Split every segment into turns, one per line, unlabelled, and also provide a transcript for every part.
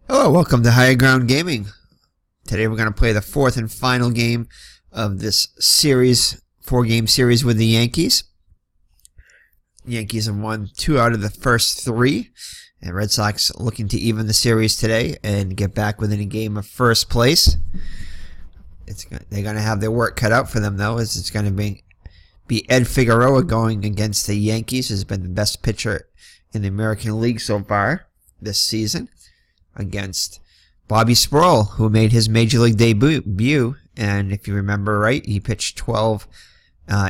Hello, welcome to Higher Ground Gaming. Today we're going to play the fourth and final game of this series, four-game series with the Yankees. The Yankees have won 2 out of the first 3, and Red Sox looking to even the series today and get back within a game of first place. They're going to have their work cut out for them, though, as it's going to be Ed Figueroa going against the Yankees, who's been the best pitcher in the American League so far this season, against Bobby Sprowl, who made his Major League debut, and if you remember right, he pitched 12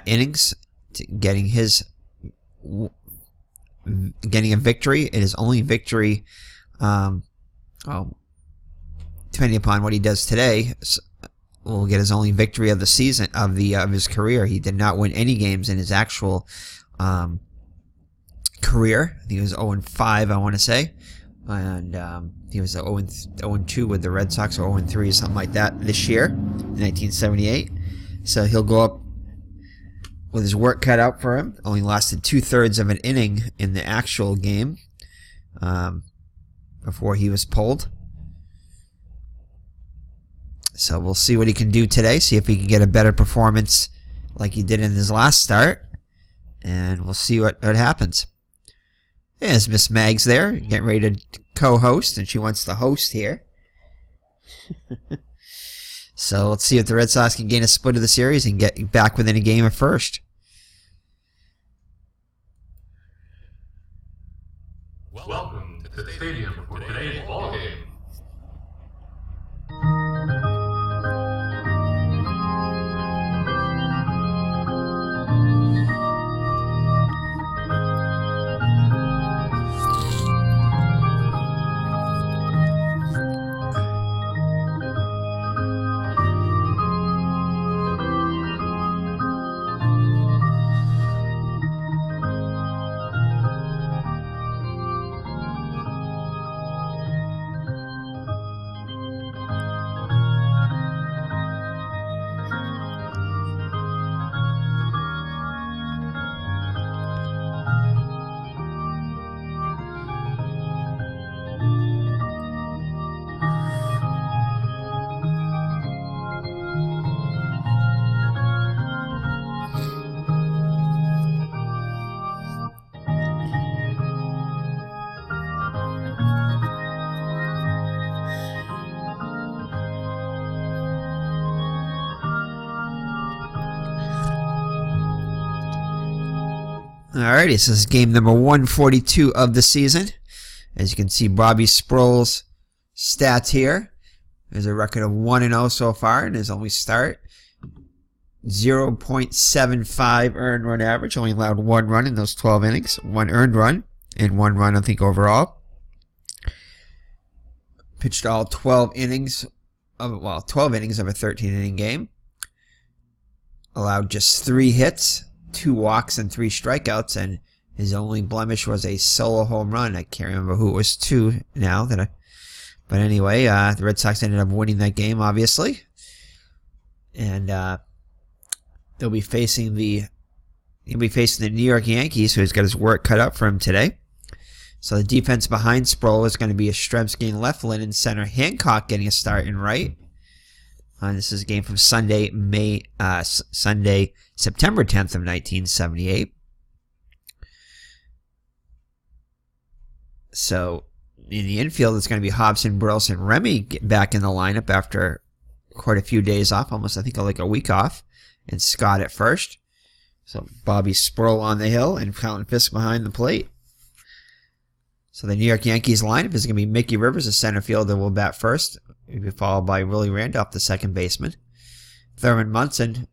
innings, getting a victory. And his only victory, depending upon what he does today, will get his only victory of the season of his career. He did not win any games in his actual career. I think he was 0-5, I want to say. And he was 0-2 with the Red Sox, or 0-3, something like that, this year, in 1978. So he'll go up with his work cut out for him. Only lasted 2/3 of an inning in the actual game before he was pulled. So we'll see what he can do today, see if he can get a better performance like he did in his last start, and we'll see what happens. There's Miss Mags there, getting ready to co-host, and she wants to host here. So let's see if the Red Sox can gain a split of the series and get back within a game of first.
Welcome to the stadium for today's ball game.
Alrighty, so this is game number 142 of the season. As you can see, Bobby Sproul's stats here. There's a record of 1-0 so far in his only start. 0.75 earned run average. Only allowed 1 run in those 12 innings. 1 earned run and 1 run, I think, overall. Pitched all 12 innings of a 13-inning game. Allowed just 3 hits, 2 walks, and 3 strikeouts, and his only blemish was a solo home run. I can't remember who it was to now. But anyway, the Red Sox ended up winning that game, obviously. And they'll be facing the New York Yankees, who's got his work cut out for him today. So the defense behind Sproul is going to be Yastrzemski in left, Lynn in center, Hancock getting a start in right. This is a game from Sunday, September 10th of 1978. So in the infield, it's going to be Hobson, Burleson, Remy get back in the lineup after quite a few days off, almost I think like a week off, and Scott at first. So Bobby Sprowl on the hill and Colin Fisk behind the plate. So the New York Yankees lineup is going to be Mickey Rivers, the center fielder, will bat first. He'll be followed by Willie Randolph, the second baseman. Thurman Munson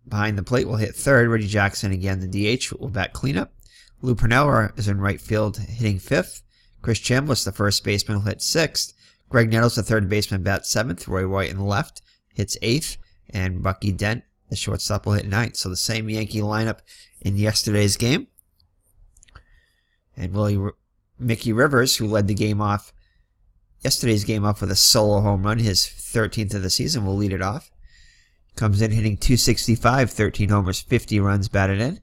behind the plate will hit third. Reggie Jackson, again, the DH, will bat cleanup. Lou Pernell is in right field, hitting fifth. Chris Chambliss, the first baseman, will hit sixth. Greg Nettles, the third baseman, bats seventh. Roy White in the left hits eighth. And Bucky Dent, the shortstop, will hit ninth. So the same Yankee lineup in yesterday's game. And Mickey Rivers, who led the game off, yesterday's game off with a solo home run, his 13th of the season, will lead it off. Comes in hitting .265, 13 homers, 50 runs batted in.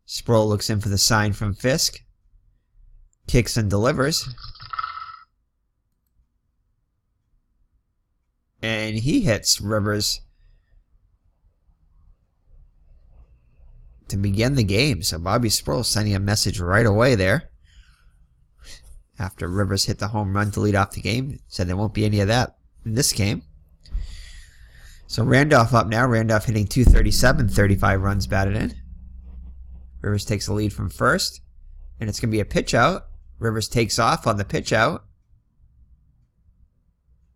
Sproul looks in for the sign from Fisk. Kicks and delivers. and he hits Rivers to begin the game. So Bobby Sprowl sending a message right away there. After Rivers hit the home run to lead off the game. Said there won't be any of that in this game. So Randolph up now. Randolph hitting .237, 35 runs batted in. Rivers takes the lead from first. And it's going to be a pitch out. Rivers takes off on the pitch out.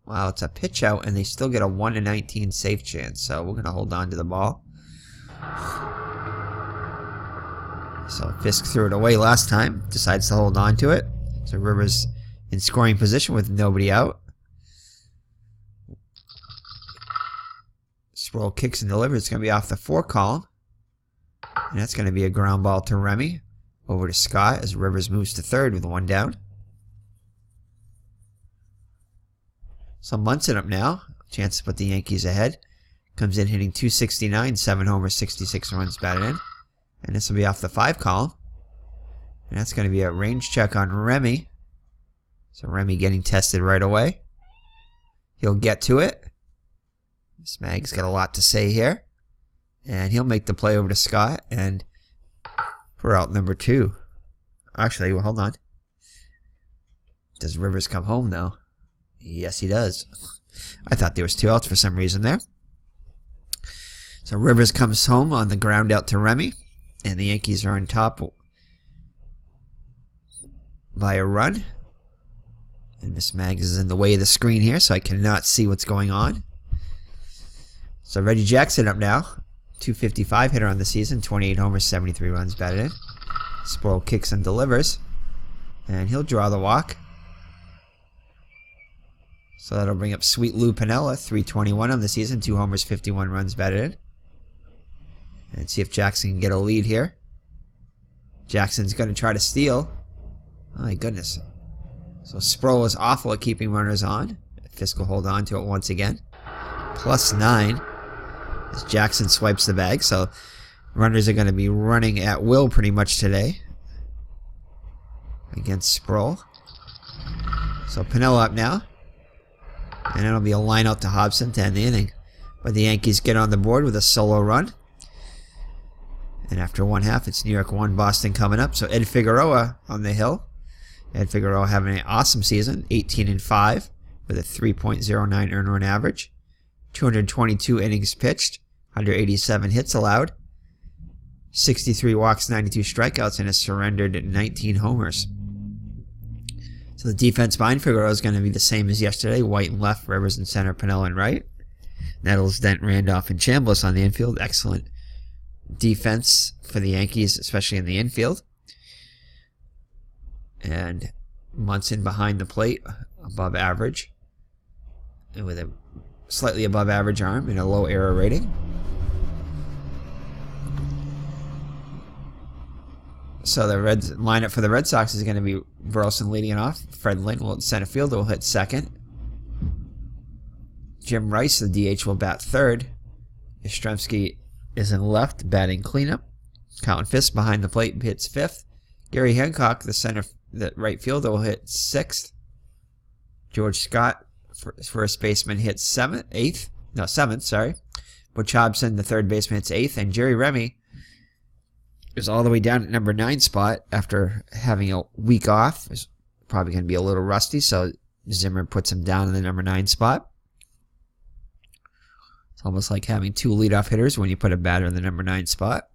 Wow, it's a pitch out, and they still get a 1-19 safe chance. So we're going to hold on to the ball. So Fisk threw it away last time. Decides to hold on to it. So Rivers in scoring position with nobody out. Sproul kicks and delivers. It's going to be off the 4 column. And that's going to be a ground ball to Remy. Over to Scott as Rivers moves to third with 1 down. So Munson up now. Chance to put the Yankees ahead. Comes in hitting .269, 7 homers, 66 runs batted in. And this will be off the 5 column. And that's going to be a range check on Remy. So Remy getting tested right away. He'll get to it. Smag's got a lot to say here. And he'll make the play over to Scott. And for out number 2. Actually, well, hold on. Does Rivers come home, though? Yes, he does. I thought there was 2 outs for some reason there. So Rivers comes home on the ground out to Remy. And the Yankees are on top by a run. And Miss Mags is in the way of the screen here, so I cannot see what's going on. So Reggie Jackson up now. .255 hitter on the season. 28 homers, 73 runs batted in. Sproul kicks and delivers. And he'll draw the walk. So that'll bring up Sweet Lou Piniella. .321 on the season. 2 homers, 51 runs batted in. And see if Jackson can get a lead here. Jackson's going to try to steal. Oh my goodness. So Sproul is awful at keeping runners on. Fisk will hold on to it once again. +9 as Jackson swipes the bag. So runners are going to be running at will pretty much today against Sproul. So Piniella up now. And it'll be a line out to Hobson to end the inning. But the Yankees get on the board with a solo run. And after 1/2, it's New York 1, Boston coming up. So Ed Figueroa on the hill. Ed Figueroa having an awesome season, 18-5 with a 3.09 earned run average, 222 innings pitched, 187 hits allowed, 63 walks, 92 strikeouts, and has surrendered 19 homers. So the defense behind Figueroa is going to be the same as yesterday: White and left, Rivers in center, Piniella in right. Nettles, Dent, Randolph, and Chambliss on the infield. Excellent defense for the Yankees, especially in the infield. And Munson behind the plate, above average, and with a slightly above average arm and a low error rating. So the lineup for the Red Sox is going to be Burleson leading it off. Fred Lynn will at center field, will hit second. Jim Rice, the DH, will bat third. Yastrzemski is in left, batting cleanup. Colin Fisk behind the plate hits fifth. Gary Hancock, the right fielder, will hit sixth. George Scott, first baseman, hits seventh. Butch Hobson, the third baseman, hits eighth. And Jerry Remy is all the way down at number 9 spot after having a week off. Is probably going to be a little rusty, so Zimmer puts him down in the number 9 spot. It's almost like having 2 leadoff hitters when you put a batter in the number 9 spot.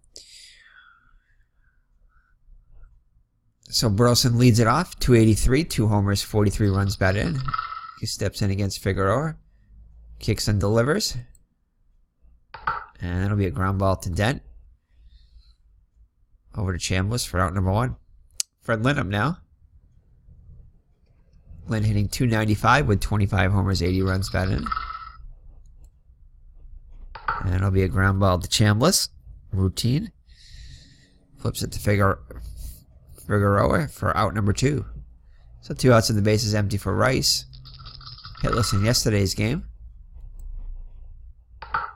So Burleson leads it off, 283, 2 homers, 43 runs batted in. He steps in against Figueroa, kicks and delivers. And that'll be a ground ball to Dent. Over to Chambliss for out number 1. Fred Lynn up now. Lynn hitting 295 with 25 homers, 80 runs batted in. And it'll be a ground ball to Chambliss. Routine. Flips it to Figueroa for out number 2. So 2 outs and the bases empty for Rice. Hitless in yesterday's game.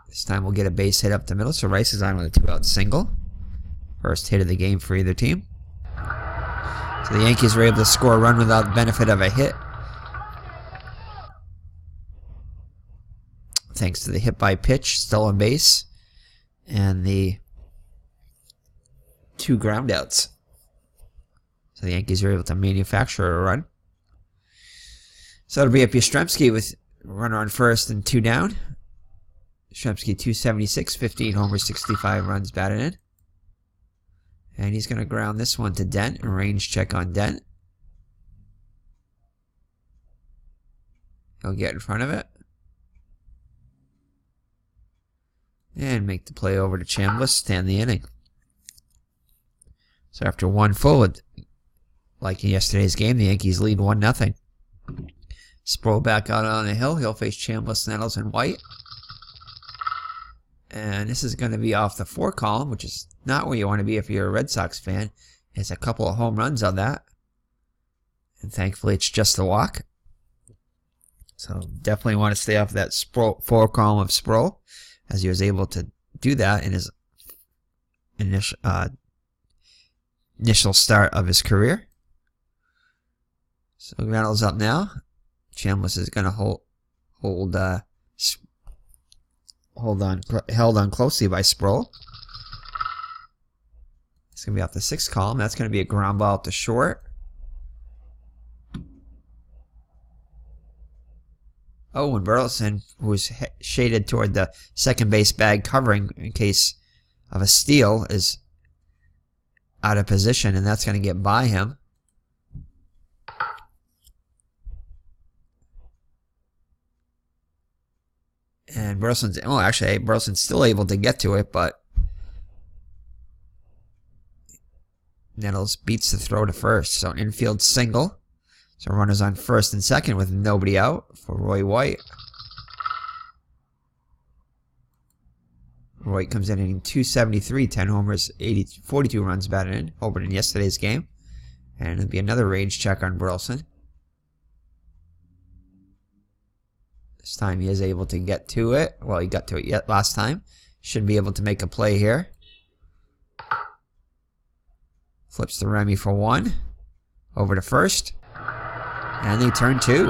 This time we'll get a base hit up the middle, so Rice is on with a 2-out single. First hit of the game for either team. So the Yankees were able to score a run without the benefit of a hit. thanks to the hit by pitch, stolen base, and the 2 groundouts. So the Yankees are able to manufacture a run. So it'll be up Yastrzemski with runner on first and 2 down. Yastrzemski 276, 15 homers, 65 runs batted in. And he's going to ground this one to Dent. A range check on Dent. He'll get in front of it. And make the play over to Chambliss to end the inning. So after 1 full, like in yesterday's game, the Yankees lead 1-0. Sproul back out on the hill. He'll face Chambliss, Nettles, and White. And this is going to be off the 4 column, which is not where you want to be if you're a Red Sox fan. There's a couple of home runs on that. And thankfully, it's just a walk. So definitely want to stay off that 4 column of Sproul, as he was able to do that in his initial start of his career. So Reynolds up now. Chambliss is going to held on closely by Sproul. It's going to be off the 6th column. That's going to be a ground ball to short. Oh, and Burleson, who was shaded toward the second base bag covering in case of a steal, is out of position, and that's going to get by him. And Burleson's still able to get to it, but Nettles beats the throw to first. So an infield single. So runners on first and second with nobody out for Roy White. White comes in hitting 273, 10 homers, 42 runs batted in, over in yesterday's game. And it'll be another range check on Burleson. This time he is able to get to it. Well, he got to it yet last time. Should be able to make a play here. Flips to Remy for 1. Over to first. And they turn 2.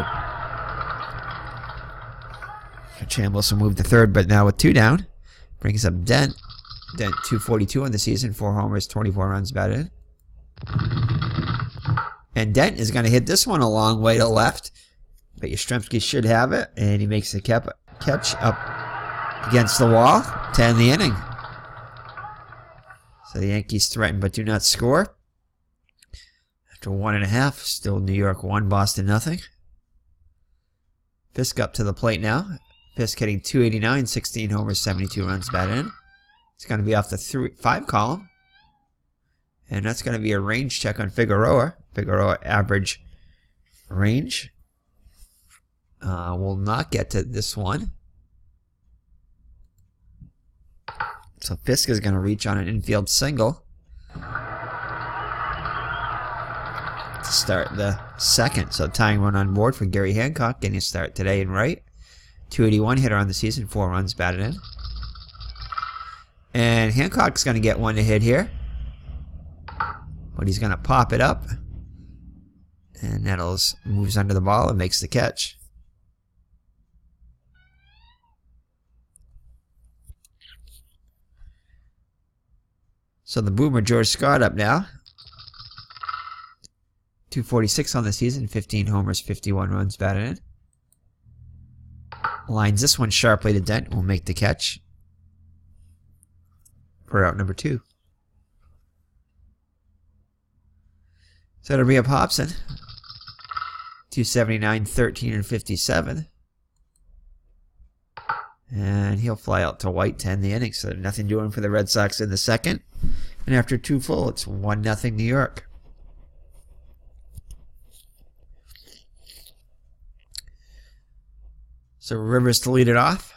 Chambliss will move to third, but now with 2 down. Brings up Dent. Dent 242 on the season. 4 homers, 24 runs batted in. And Dent is going to hit this one a long way to left. But Yastrzemski should have it. And he makes the catch up against the wall to end the inning. So the Yankees threaten but do not score. After 1.5, still New York 1, Boston nothing. Fisk up to the plate now. Fisk hitting 289, 16 homers, 72 runs batted in. It's going to be off the 5 column. And that's going to be a range check on Figueroa. Figueroa average range. Will not get to this one. So Fisk is going to reach on an infield single to start the second. So tying run on board for Gary Hancock, getting a start today in right. 281 hitter on the season, 4 runs batted in. And Hancock's going to get one to hit here. But he's going to pop it up. And Nettles moves under the ball and makes the catch. So the boomer George Scott up now. 246 on the season, 15 homers, 51 runs batted in. Lines this one sharply to Dent, will make the catch for out number 2. So it'll be up Hobson. 279, 13, and 57. And he'll fly out to White to end the inning. So nothing doing for the Red Sox in the second. And after 2 full, it's 1-0 New York. So Rivers to lead it off.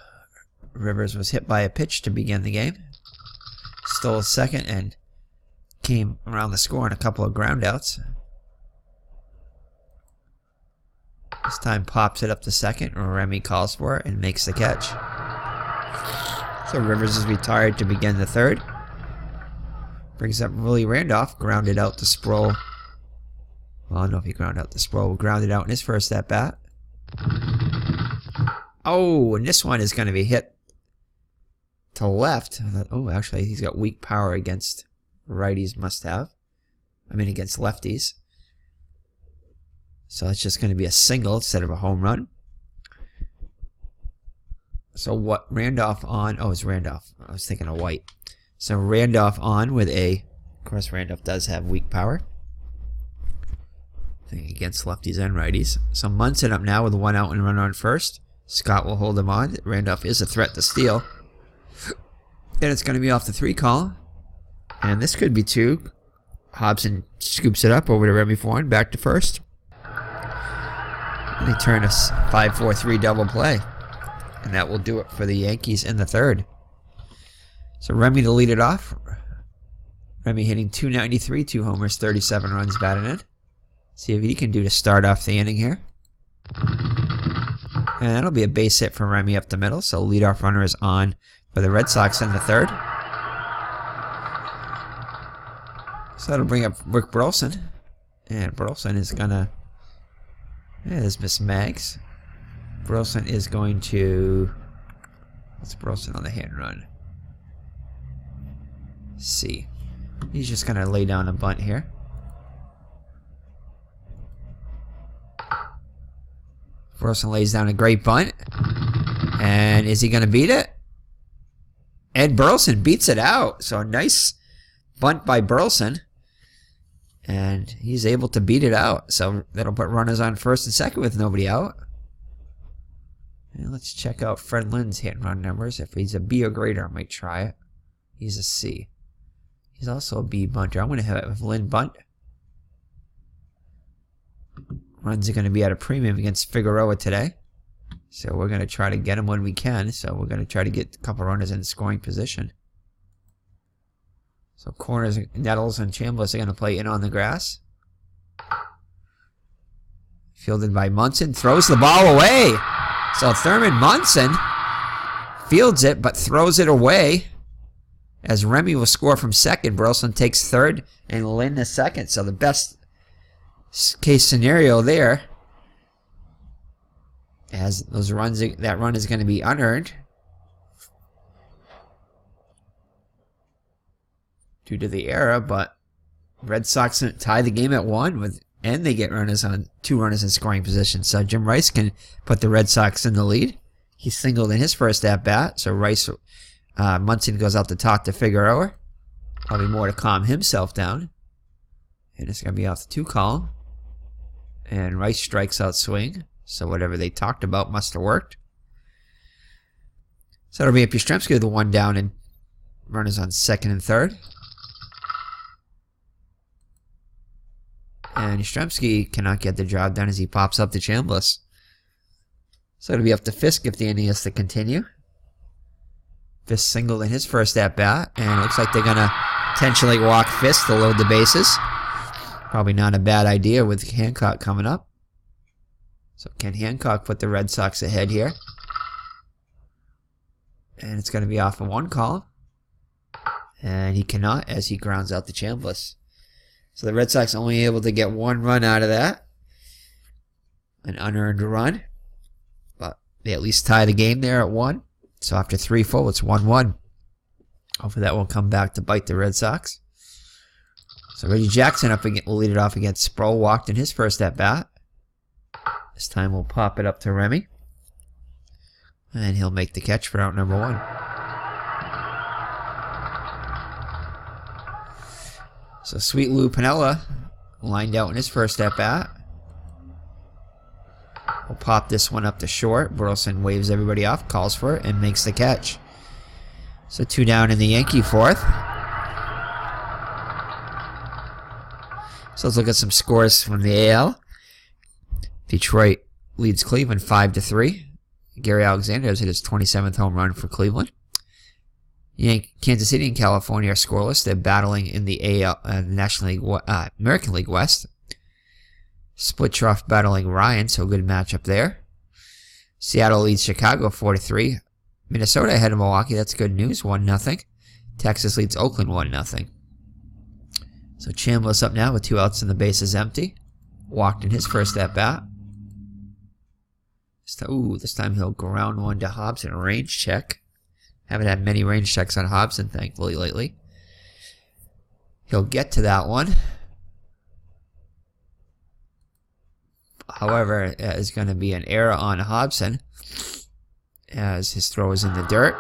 Rivers was hit by a pitch to begin the game. Stole a second and came around the score on a couple of groundouts. This time pops it up to second. Remy calls for it and makes the catch. So Rivers is retired to begin the third. Brings up Willie Randolph. Grounded out to Sproul. Well, I don't know if he grounded out to Sproul. Grounded out in his first at bat. Oh, and this one is going to be hit to left. Oh, actually, he's got weak power against righties, must have. I mean, against lefties. So it's just going to be a single instead of a home run. So what, Randolph on, oh, it's Randolph. I was thinking of White. So Randolph on with of course, Randolph does have weak power. I think against lefties and righties. So Munson up now with one out and runner on first. Scott will hold him on. Randolph is a threat to steal. And it's going to be off the 3 call. And this could be 2. Hobson scoops it up over to Remy for 1, back to first. And they turn a 5-4-3 double play. And that will do it for the Yankees in the 3rd. So Remy to lead it off. Remy hitting .293, 2 homers, 37 runs batted in. See if he can do to start off the inning here. And that'll be a base hit from Remy up the middle. So leadoff runner is on for the Red Sox in the 3rd. So that'll bring up Rick Burleson. And Burleson is going to... Yeah, there's Miss Maggs. Burleson is going to... What's Burleson on the hand run? C. He's just going to lay down a bunt here. Burleson lays down a great bunt. And is he going to beat it? Ed Burleson beats it out. So a nice bunt by Burleson. And he's able to beat it out. So that'll put runners on first and second with nobody out. And let's check out Fred Lynn's hit and run numbers. If he's a B or greater, I might try it. He's a C. He's also a B bunter. I'm going to have Lynn bunt. Runs are going to be at a premium against Figueroa today. So we're going to try to get him when we can. So we're going to try to get a couple runners in scoring position. So corners, Nettles and Chambliss are going to play in on the grass. Fielded by Munson. Throws the ball away. So Thurman Munson fields it but throws it away. As Remy will score from second. Burleson takes third and Lynn the second. So the best case scenario there, as those runs, that run is going to be unearned due to the error, but Red Sox tie the game at 1 and they get runners on 2 runners in scoring position. So Jim Rice can put the Red Sox in the lead. He singled in his first at bat, so Rice Munson goes out to talk to Figueroa, probably more to calm himself down, and it's going to be off the 2 call. And Rice strikes out swing. So whatever they talked about must have worked. So it'll be up Yastrzemski with the 1 down and runners on second and third. And Yastrzemski cannot get the job done as he pops up to Chambliss. So it'll be up to Fisk if the inning is to continue. Fisk singled in his first at bat. And it looks like they're going to intentionally walk Fisk to load the bases. Probably not a bad idea with Hancock coming up. So can Hancock put the Red Sox ahead here? And it's going to be off of 1 call. And he cannot as he grounds out the Chambliss. So the Red Sox only able to get 1 run out of that. An unearned run. But they at least tie the game there at 1. So after 3 full, it's 1-1. Hopefully that won't come back to bite the Red Sox. So Reggie Jackson will lead it off against Sproul. Walked in his first at bat. This time we'll pop it up to Remy. And he'll make the catch for out number 1. So Sweet Lou Piniella lined out in his first at bat. We'll pop this one up to short. Burleson waves everybody off, calls for it, and makes the catch. So 2 down in the Yankee 4th. So let's look at some scores from the AL. Detroit leads Cleveland 5-3. Gary Alexander has hit his 27th home run for Cleveland. Kansas City and California are scoreless. They're battling in the AL, National League, American League West. Split trough battling Ryan, so a good matchup there. Seattle leads Chicago 4-3. Minnesota ahead of Milwaukee. That's good news. 1-0. Texas leads Oakland 1-0. So Chambliss up now with 2 outs and the bases empty. Walked in his first at bat. This time he'll ground one to Hobson. Range check. Haven't had many range checks on Hobson, thankfully, lately. He'll get to that one. However, it is going to be an error on Hobson as his throw is in the dirt.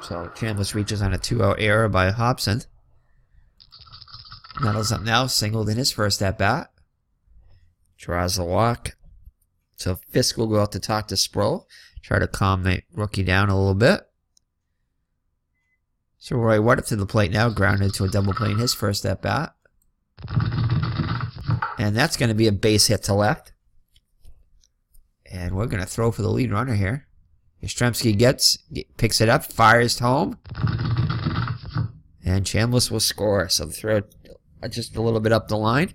So Chambliss reaches on a 2-out error by Hobson. Nettles up now, singled in his first at-bat. Draws the walk. So Fisk will go out to talk to Sproul. Try to calm the rookie down a little bit. So Roy White up to the plate now, grounded to a double play in his first at-bat. And that's going to be a base hit to left. And we're going to throw for the lead runner here. Yastrzemski picks it up, fires home. And Chambliss will score. So the throw just a little bit up the line.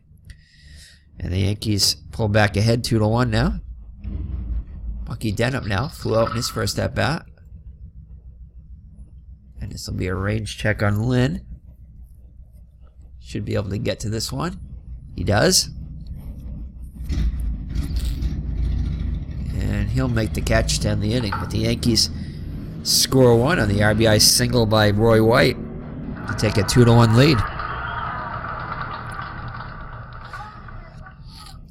And the Yankees pull back ahead 2-1 now. Bucky Denham now flew out in his first at-bat. And this will be a range check on Lynn. Should be able to get to this one. He does. And he'll make the catch to end the inning. But the Yankees score one on the RBI single by Roy White to take a 2-1 lead.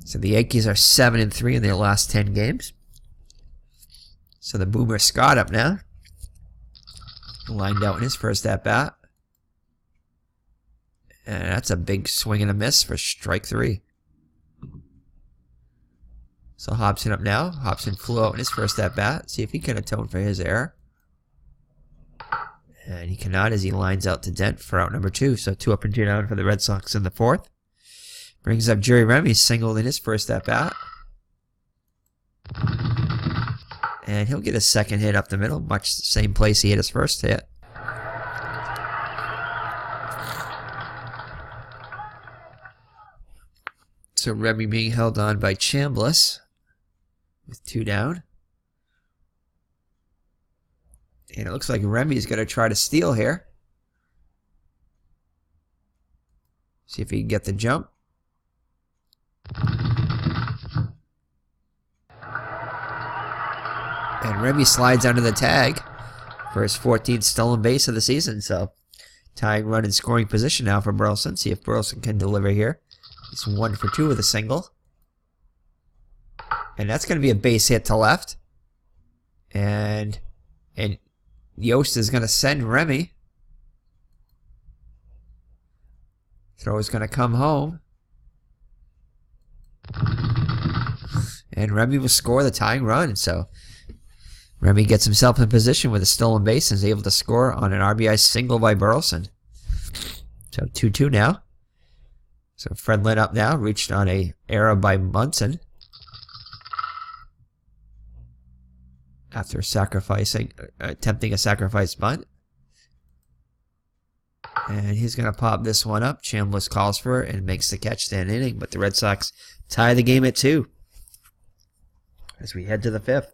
So the Yankees are 7-3 in their last 10 games. So the Boomer Scott up now. Lined out in his first at-bat. And that's a big swing and a miss for strike 3. So Hobson up now. Hobson flew out in his first at-bat. See if he can atone for his error. And he cannot as he lines out to Dent for out number 2. So 2 up and 2 down for the Red Sox in the 4th. Brings up Jerry Remy, singled in his first at-bat. And he'll get a second hit up the middle, much the same place he hit his first hit. So Remy being held on by Chambliss with 2 down. And it looks like Remy's going to try to steal here. See if he can get the jump. And Remy slides under the tag for his 14th stolen base of the season. So tying run in scoring position now for Burleson. See if Burleson can deliver here. He's 1 for 2 with a single. And that's going to be a base hit to left. And Yost is going to send Remy. Throw is going to come home. And Remy will score the tying run. So Remy gets himself in position with a stolen base and is able to score on an RBI single by Burleson. So 2-2 now. So Fred Lynn up now, reached on a error by Munson. After attempting a sacrifice bunt. And he's going to pop this one up. Chambliss calls for it and makes the catch to end inning. But the Red Sox tie the game at 2. As we head to the 5th.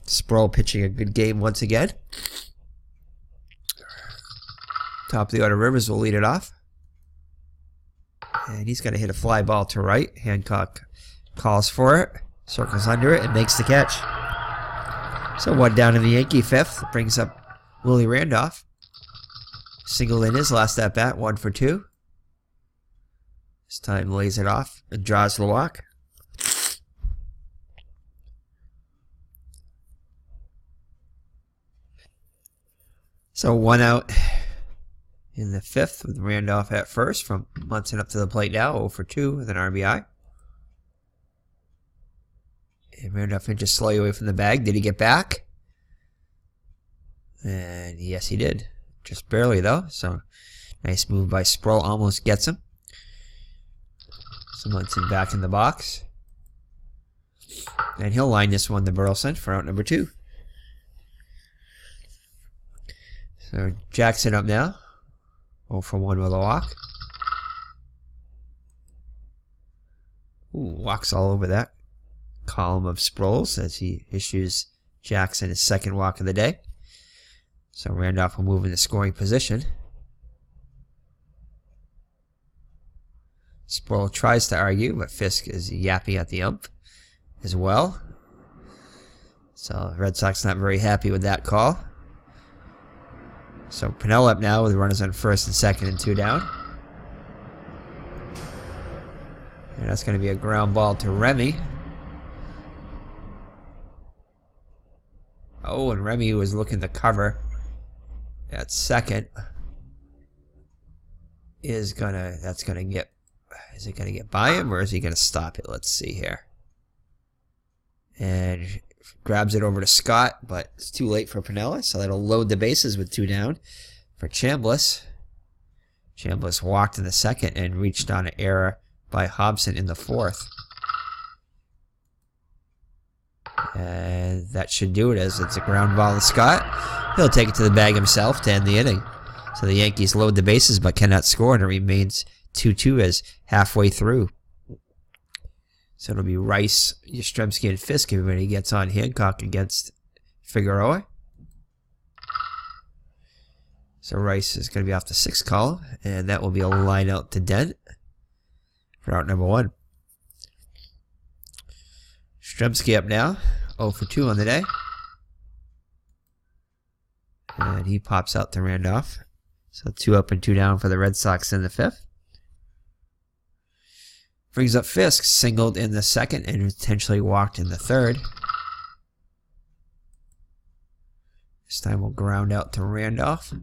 Sproul pitching a good game once again. Top of the order, Rivers will lead it off. And he's going to hit a fly ball to right. Hancock calls for it. Circles under it and makes the catch. So 1 down in the Yankee 5th. Brings up Willie Randolph. Singled in his last at-bat, 1 for 2. This time lays it off and draws the walk. So 1 out in the 5th with Randolph at first from Munson up to the plate now, 0 for 2 with an RBI. And Randolph just slowly away from the bag. Did he get back? And yes, he did. Just barely, though. So nice move by Sproul. Almost gets him. So Munson back in the box. And he'll line this one to Burleson for out number 2. So Jackson up now. 0 for 1 with a walk. Ooh, walks all over that column of Sproles as he issues Jackson his second walk of the day. So Randolph will move into scoring position. Sproul tries to argue, but Fisk is yapping at the ump as well. So Red Sox not very happy with that call. So Pennell up now with runners on first and second and 2 down. And that's going to be a ground ball to Remy. Oh, and Remy was looking to cover at second. Is it gonna get by him, or is he gonna stop it? Let's see here. And grabs it over to Scott, but it's too late for Piniella, so that'll load the bases with 2 down for Chambliss. Chambliss walked in the second and reached on an error by Hobson in the 4th. And that should do it, as it's a ground ball to Scott. He'll take it to the bag himself to end the inning. So the Yankees load the bases but cannot score, and it remains 2-2 as halfway through. So it'll be Rice, Yastrzemski, and Fisk. Everybody gets on Hancock against Figueroa. So Rice is going to be off the 6th column, and that will be a line out to Dent for out number 1. Yastrzemski up now, 0 for 2 on the day. And he pops out to Randolph. So 2 up and 2 down for the Red Sox in the 5th. Brings up Fisk, singled in the 2nd and potentially walked in the 3rd. This time we'll ground out to Randolph.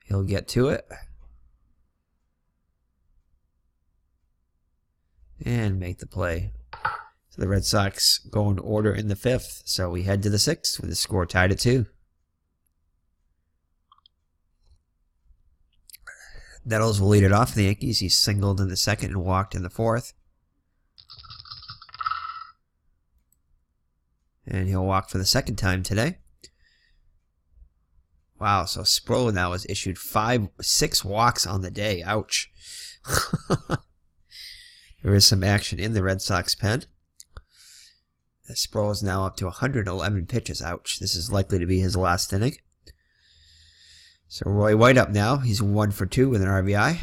He'll get to it. And make the play. So the Red Sox go in order in the 5th. So we head to the 6th with the score tied at 2. Nettles will lead it off for the Yankees. He singled in the 2nd and walked in the 4th. And he'll walk for the 2nd time today. Wow, so Sproul now has issued 6 walks on the day. Ouch. There is some action in the Red Sox pen. Sproul is now up to 111 pitches. Ouch. This is likely to be his last inning. So Roy White up now. He's 1 for 2 with an RBI.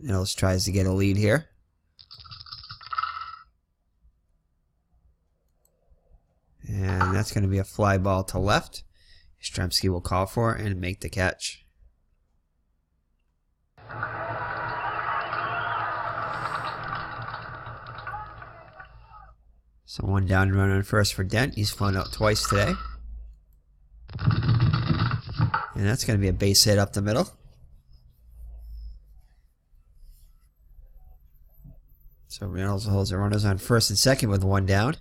Nettles tries to get a lead here. And that's going to be a fly ball to left. Yastrzemski will call for it and make the catch. So 1 down and run on first for Dent. He's flown out twice today. And that's going to be a base hit up the middle. So Reynolds holds the runners on first and second with 1 down.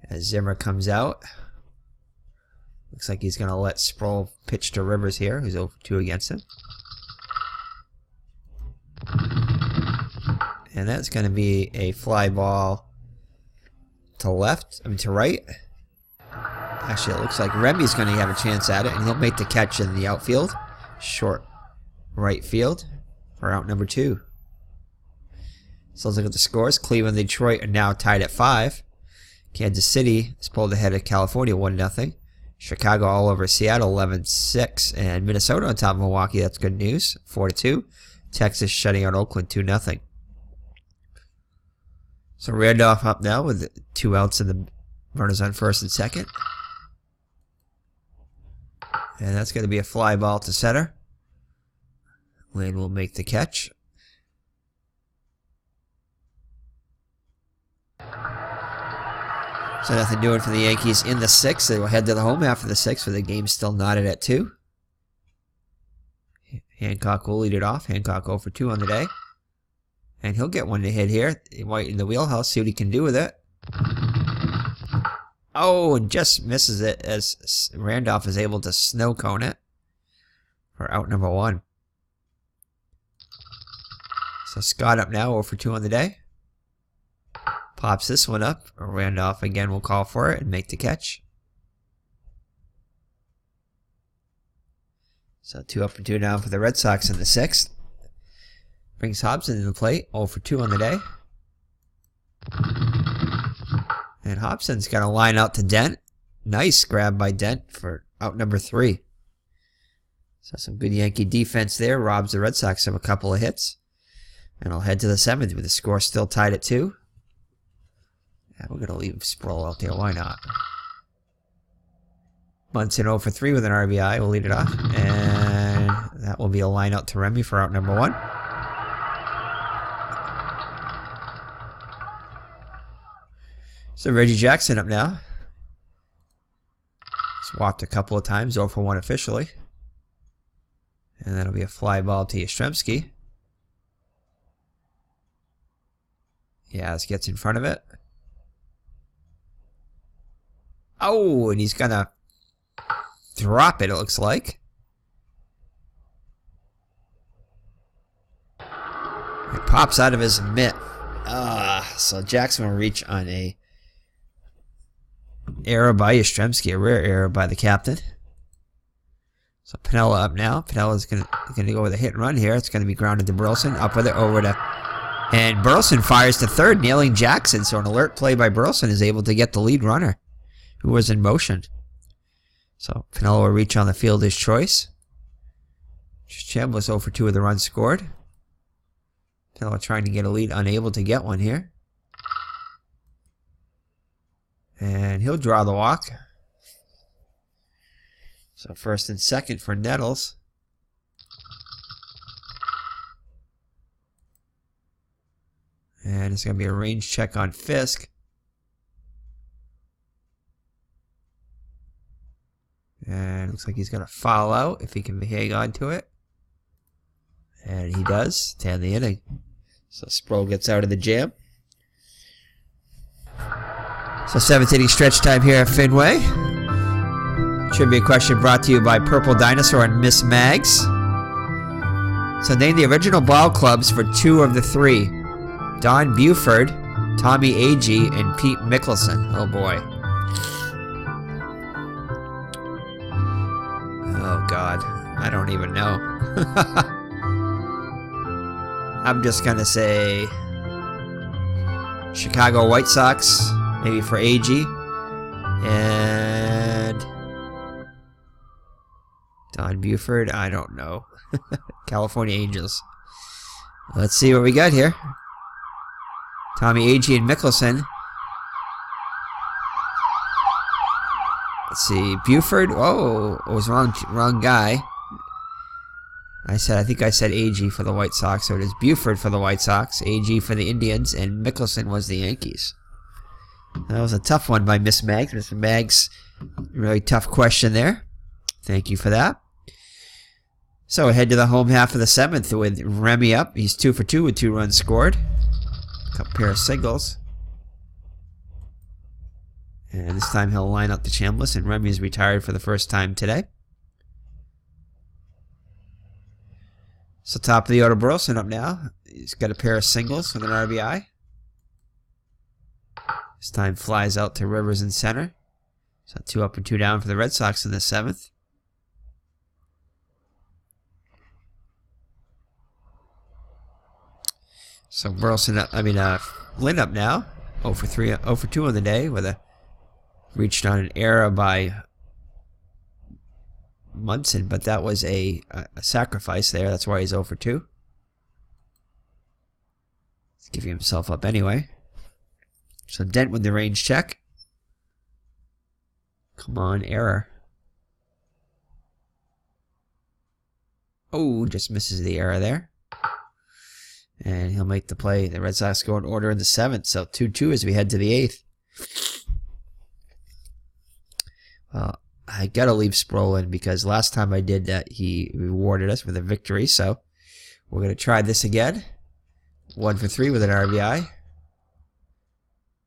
As Zimmer comes out. Looks like he's going to let Sproul pitch to Rivers here, who's 0 for 2 against him. And that's going to be a fly ball to right. Actually, it looks like Remy's going to have a chance at it, and he'll make the catch in the outfield. Short right field for out number 2. So let's look at the scores. Cleveland and Detroit are now tied at 5. Kansas City is pulled ahead of California 1-0. Chicago all over Seattle 11-6. And Minnesota on top of Milwaukee. That's good news. 4-2. Texas shutting out Oakland 2-0. So Randolph up now with 2 outs and the runners on first and second. And that's going to be a fly ball to center. Lane will make the catch. So nothing doing for the Yankees in the 6th. They will head to the home after the 6th, with the game still knotted at 2. Hancock will lead it off. Hancock 0 for 2 on the day. And he'll get one to hit here. White in the wheelhouse. See what he can do with it. Oh, and just misses it as Randolph is able to snow cone it for out number 1. So Scott up now 0 for 2 on the day. Pops this one up. Randolph again will call for it and make the catch. So 2 up and 2 down for the Red Sox in the 6th. Brings Hobson to the plate. 0 for 2 on the day. And Hobson's got a line out to Dent. Nice grab by Dent for out number 3. So some good Yankee defense there. Robs the Red Sox of a couple of hits. And I'll head to the 7th with the score still tied at 2. Yeah, we're going to leave Sproul out there. Why not? Munson 0 for 3 with an RBI. We'll lead it off. And that will be a line out to Remy for out number 1. So Reggie Jackson up now. He's walked a couple of times, 0 for 1 officially. And that'll be a fly ball to Yastrzemski. Yaz gets in front of it. Oh, and he's going to drop it looks like. It pops out of his mitt. So Jackson will reach on a error by Yastrzemski, a rare error by the captain. So Piniella up now. Pinella's going to go with a hit and run here. It's going to be grounded to Burleson. Up with it, over to... And Burleson fires to third, nailing Jackson. So an alert play by Burleson is able to get the lead runner, who was in motion. So Piniella will reach on the fielder's choice. Chambliss 0 for 2 with the run scored. Piniella trying to get a lead, unable to get one here. And he'll draw the walk. So first and second for Nettles. And it's going to be a range check on Fisk. And it looks like he's going to foul out if he can hang on to it. And he does to end the inning. So Sproul gets out of the jam. So 7th inning stretch time here at Fenway. Trivia question brought to you by Purple Dinosaur and Miss Mags. So name the original ball clubs for 2 of the 3. Don Buford, Tommy Agee, and Pete Mickelson. Oh boy. Oh God. I don't even know. I'm just going to say Chicago White Sox, maybe for Agee. And Don Buford, I don't know. California Angels. Let's see what we got here. Tommy Agee and Mickelson. Let's see. Buford. Oh, it was wrong guy. I think I said Agee for the White Sox, so it is Buford for the White Sox, Agee for the Indians, and Mickelson was the Yankees. That was a tough one by Miss Mags. Miss Mags, really tough question there. Thank you for that. So head to the home half of the 7th with Remy up. He's 2 for 2 with 2 runs scored. A couple pair of singles. And this time he'll line up the Chambliss, and Remy is retired for the first time today. So top of the order, Burleson up now. He's got a pair of singles with an RBI. This time flies out to Rivers in center. So 2 up and 2 down for the Red Sox in the 7th. So Lynn up now. 0 for 3, 0 for 2 on the day with a reached on an error by Munson, but that was a sacrifice there. That's why he's 0 for 2. He's giving himself up anyway. So Dent with the range check. Come on, error. Oh, just misses the error there. And he'll make the play. The Red Sox go in order in the 7th. So 2-2 as we head to the 8th. Well, I got to leave Sproul in because last time I did that, he rewarded us with a victory. So we're going to try this again. 1 for 3 with an RBI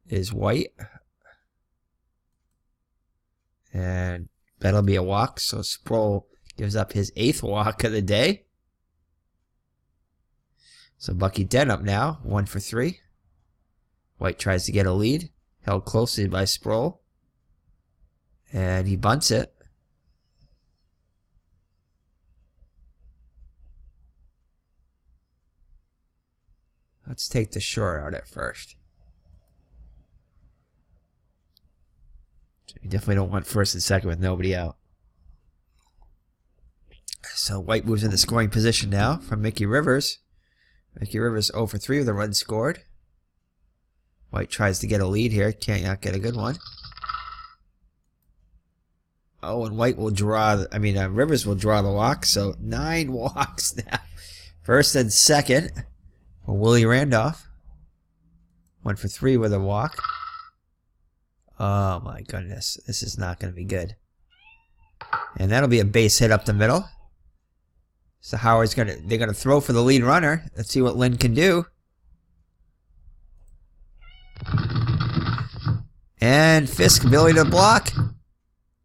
is White. And that'll be a walk. So Sproul gives up his 8th walk of the day. So Bucky Dent up now, 1 for 3. White tries to get a lead. Held closely by Sproul. And he bunts it. Let's take the short out at first. You definitely don't want first and second with nobody out. So White moves into scoring position now from Mickey Rivers. Mickey Rivers 0 for 3 with a run scored. White tries to get a lead here. Can't not get a good one. Oh, and White will draw. Rivers will draw the walk. So 9 walks now. First and second for Willie Randolph. 1 for 3 with a walk. Oh my goodness. This is not going to be good. And that'll be a base hit up the middle. So Howard's they're gonna throw for the lead runner. Let's see what Lynn can do. And Fisk ability to block.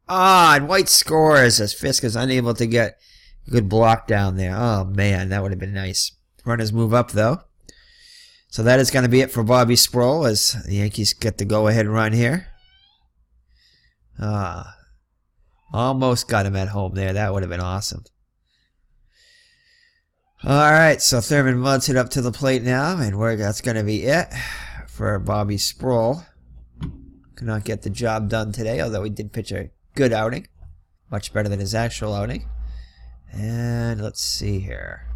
And White scores as Fisk is unable to get a good block down there. Oh man, that would have been nice. Runners move up though. So that is going to be it for Bobby Sprowl as the Yankees get the go-ahead run here. Almost got him at home there. That would have been awesome. Alright, so Thurman Munson up to the plate now, and that's going to be it for Bobby Sprowl. Could not get the job done today, although he did pitch a good outing. Much better than his actual outing. And let's see here.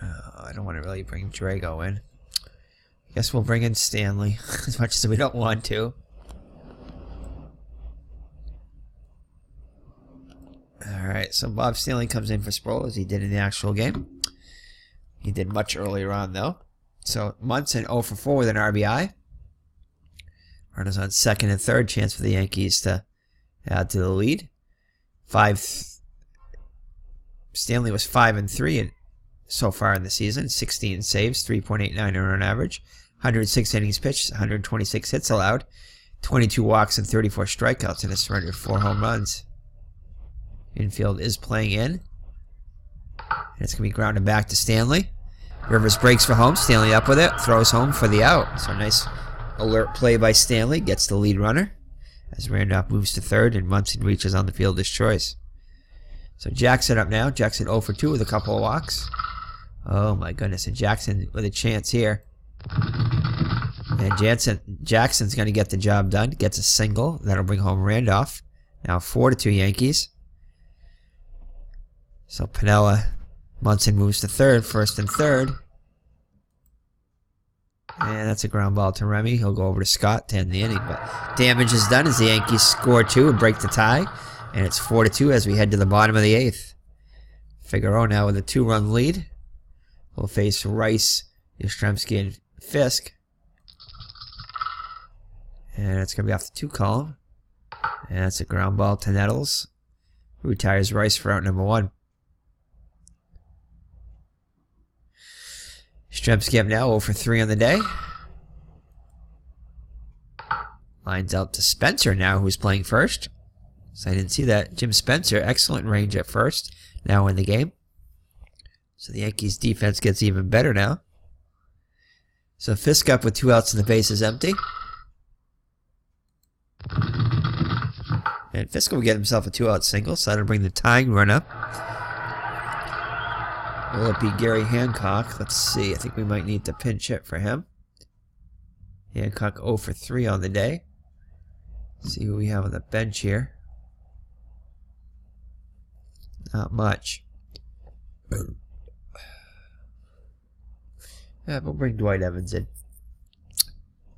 I don't want to really bring Drago in. I guess we'll bring in Stanley, as much as we don't want to. Alright, so Bob Stanley comes in for Sproul as he did in the actual game. He did much earlier on, though. So Munson 0 for 4 with an RBI. Runners on second and third. Chance for the Yankees to add to the lead. Stanley was 5 and 3 so far in the season. 16 saves, 3.89 earned average. 106 innings pitched, 126 hits allowed. 22 walks and 34 strikeouts, and a surrender of 4 home runs. Infield is playing in. And it's going to be grounded back to Stanley. Rivers breaks for home. Stanley up with it. Throws home for the out. So nice alert play by Stanley. Gets the lead runner. As Randolph moves to third and Munson reaches on the fielder's choice. So Jackson up now. Jackson 0 for 2 with a couple of walks. Oh my goodness. And Jackson with a chance here. And Jackson's going to get the job done. Gets a single. That'll bring home Randolph. Now 4-2 Yankees. So Piniella, Munson moves to third, first and third. And that's a ground ball to Remy. He'll go over to Scott to end the inning. But damage is done as the Yankees score 2 and break the tie. And it's 4-2 as we head to the bottom of the 8th. Figueroa now with a 2-run lead. Will face Rice, Yastrzemski, and Fisk. And it's going to be off the 2 column. And that's a ground ball to Nettles, who retires Rice for out number 1. Yastrzemski up now 0 for 3 on the day. Lines out to Spencer now, who's playing first. So I didn't see that. Jim Spencer, excellent range at first, now in the game. So the Yankees defense gets even better now. So Fisk up with 2 outs and the base is empty. And Fisk will get himself a 2-out single, so that'll bring the tying run up. Will it be Gary Hancock? Let's see. I think we might need to pinch hit for him. Hancock 0 for 3 on the day. Let's see who we have on the bench here. Not much. Yeah, we'll bring Dwight Evans in.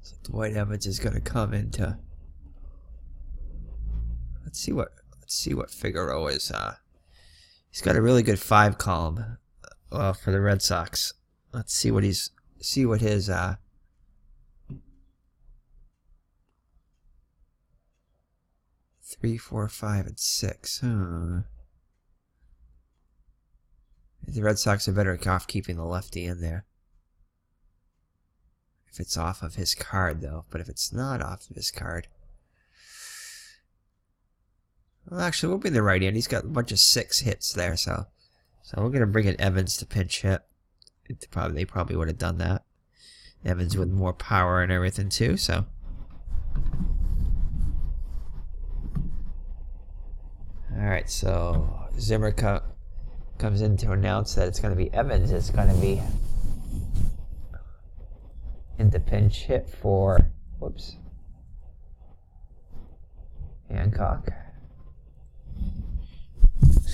So Dwight Evans is going to come into. Let's see what Figueroa is. He's got a really good 5 column. For the Red Sox. Let's see what his 3, 4, 5, and 6. The Red Sox are better off keeping the lefty in there. If it's off of his card, though. But if it's not off of his card. Well, actually, we'll bring the righty in. He's got a bunch of 6 hits there, so we're going to bring in Evans to pinch hit. They probably would have done that. Evans with more power and everything, too, so. Alright, so Zimmer comes in to announce that it's going to be Evans. It's going to be in the pinch hit for, Hancock.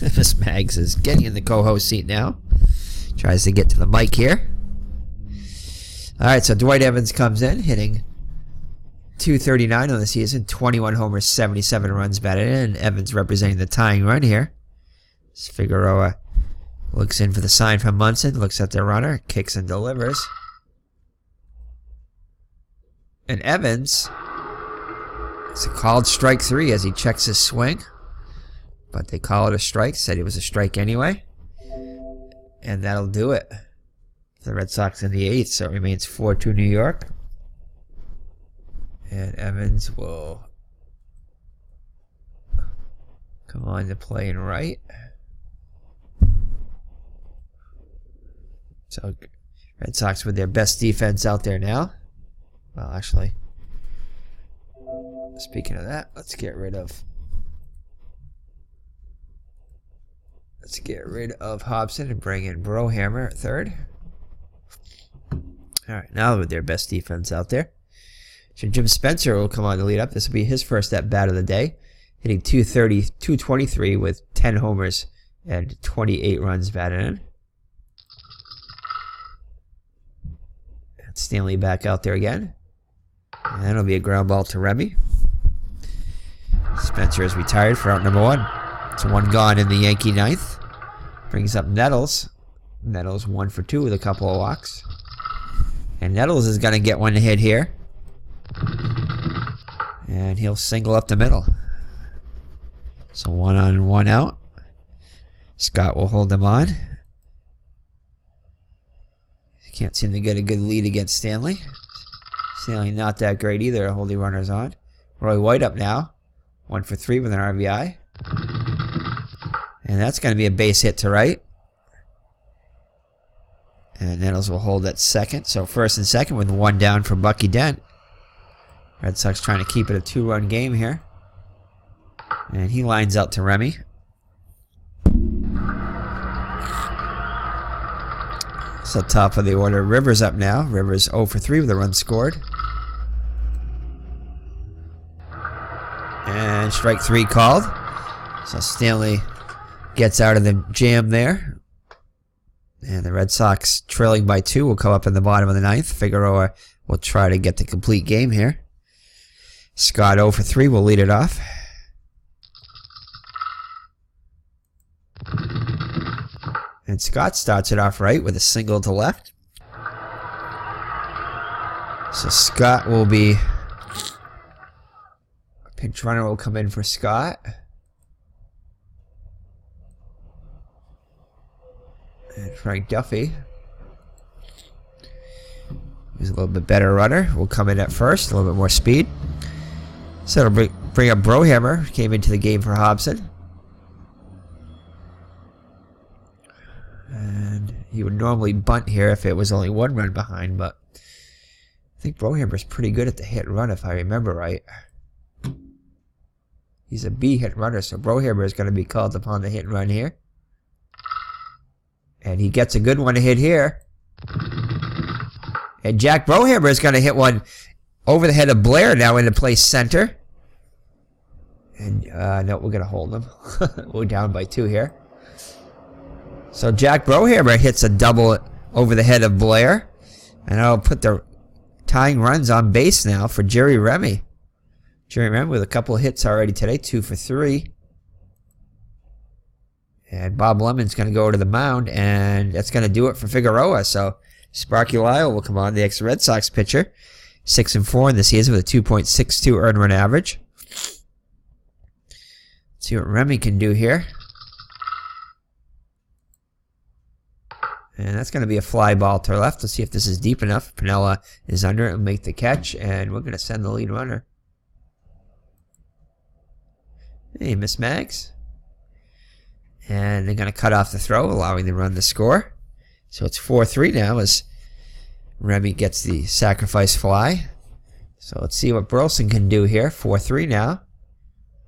Miss Mags is getting in the co-host seat now. Tries to get to the mic here. Alright, so Dwight Evans comes in, hitting .239 on the season, 21 homers, 77 runs batted in, and Evans representing the tying run here. As Figueroa looks in for the sign from Munson, looks at the runner, kicks and delivers. And Evans, it's a called strike 3 as he checks his swing. But they call it a strike, said it was a strike anyway. And that'll do it for the Red Sox in the 8th, so it remains 4-2 New York. And Evans will come on to play in right. So Red Sox with their best defense out there now. Well, actually, speaking of that, let's get rid of Hobson and bring in Brohammer at third. Alright, now with their best defense out there. So Jim Spencer will come on to lead up. This will be his first at-bat of the day. Hitting .223 with 10 homers and 28 runs batted in. And Stanley back out there again. And that'll be a ground ball to Remy. Spencer is retired for out number 1. It's 1 gone in the Yankee 9th. Brings up Nettles. Nettles 1 for 2 with a couple of walks. And Nettles is going to get one to hit here. And he'll single up the middle. So 1 on, 1 out. Scott will hold him on. Can't seem to get a good lead against Stanley. Stanley not that great either, holding runners on. Roy White up now. 1 for 3 with an RBI. And that's going to be a base hit to right. And Nettles will hold at second. So first and second with 1 down for Bucky Dent. Red Sox trying to keep it a 2-run game here. And he lines out to Remy. So top of the order, Rivers up now. Rivers 0 for 3 with a run scored. And strike 3 called. So Stanley gets out of the jam there. And the Red Sox, trailing by 2, will come up in the bottom of the 9th. Figueroa will try to get the complete game here. Scott 0 for 3 will lead it off. And Scott starts it off right with a single to left. So Scott will be... a pinch runner will come in for Scott. And Frank Duffy, who's a little bit better runner, will come in at first, a little bit more speed. So it'll bring up Brohammer, came into the game for Hobson. And he would normally bunt here if it was only 1 run behind, but I think Brohammer's pretty good at the hit and run if I remember right. He's a B hit runner, so Brohammer is going to be called upon the hit and run here. And he gets a good one to hit here. And Jack Brohammer is going to hit one over the head of Blair now into place center. And no, we're going to hold him. We're down by 2 here. So Jack Brohammer hits a double over the head of Blair. And I'll put the tying runs on base now for Jerry Remy. Jerry Remy with a couple of hits already today, 2 for 3. And Bob Lemon's going to go to the mound, and that's going to do it for Figueroa. So Sparky Lyle will come on, the ex-Red Sox pitcher. 6-4 in the season with a 2.62 earned run average. Let's see what Remy can do here. And that's going to be a fly ball to left. Let's see if this is deep enough. Piniella is under it and make the catch, and we're going to send the lead runner. Hey, Miss Mags. And they're going to cut off the throw, allowing the run to score. So it's 4-3 now as Remy gets the sacrifice fly. So let's see what Burleson can do here. 4-3 now.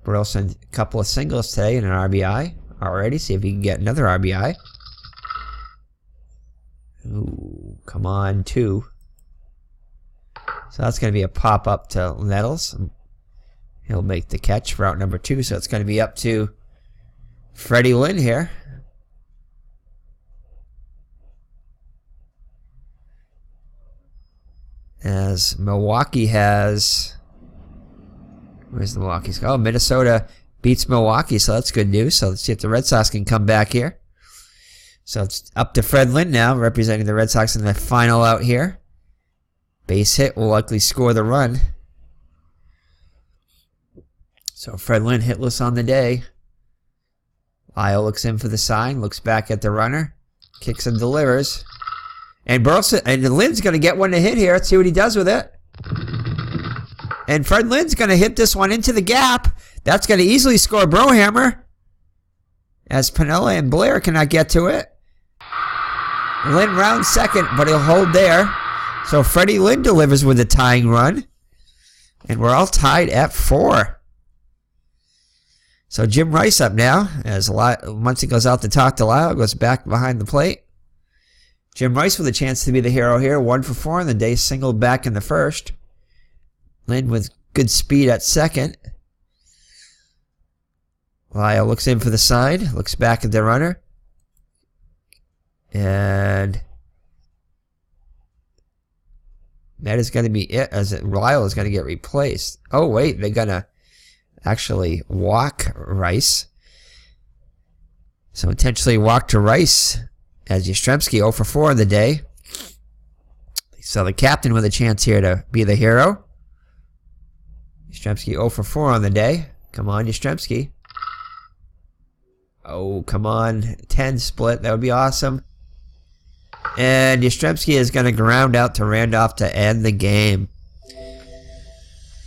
Burleson, a couple of singles today and an RBI already. See if he can get another RBI. Ooh, come on, 2. So that's going to be a pop-up to Nettles. He'll make the catch for out number 2, so it's going to be up to Freddie Lynn here. As Milwaukee has... Where's the Milwaukee's? Oh, Minnesota beats Milwaukee, so that's good news. So let's see if the Red Sox can come back here. So it's up to Fred Lynn now, representing the Red Sox in the final out here. Base hit will likely score the run. So Fred Lynn hitless on the day. Lyle looks in for the sign, looks back at the runner, kicks and delivers. And Burleson, and Lynn's going to get one to hit here. Let's see what he does with it. And Fred Lynn's going to hit this one into the gap. That's going to easily score Brohammer, as Pinella and Blair cannot get to it. Lynn rounds second, but he'll hold there. So Freddie Lynn delivers with a tying run. And we're all tied at 4. So Jim Rice up now, as Muncy goes out to talk to Lyle, goes back behind the plate. Jim Rice with a chance to be the hero here, 1 for 4 on the day, singled back in the first. Lynn with good speed at second. Lyle looks in for the sign, looks back at the runner. And that is going to be it, as Lyle is going to get replaced. Oh, wait, they're going to actually walk Rice. So intentionally walk to Rice, as Yastrzemski 0 for 4 on the day. So the captain with a chance here to be the hero. Yastrzemski 0 for 4 on the day. Come on, Yastrzemski. Oh, come on. 10 split. That would be awesome. And Yastrzemski is going to ground out to Randolph to end the game.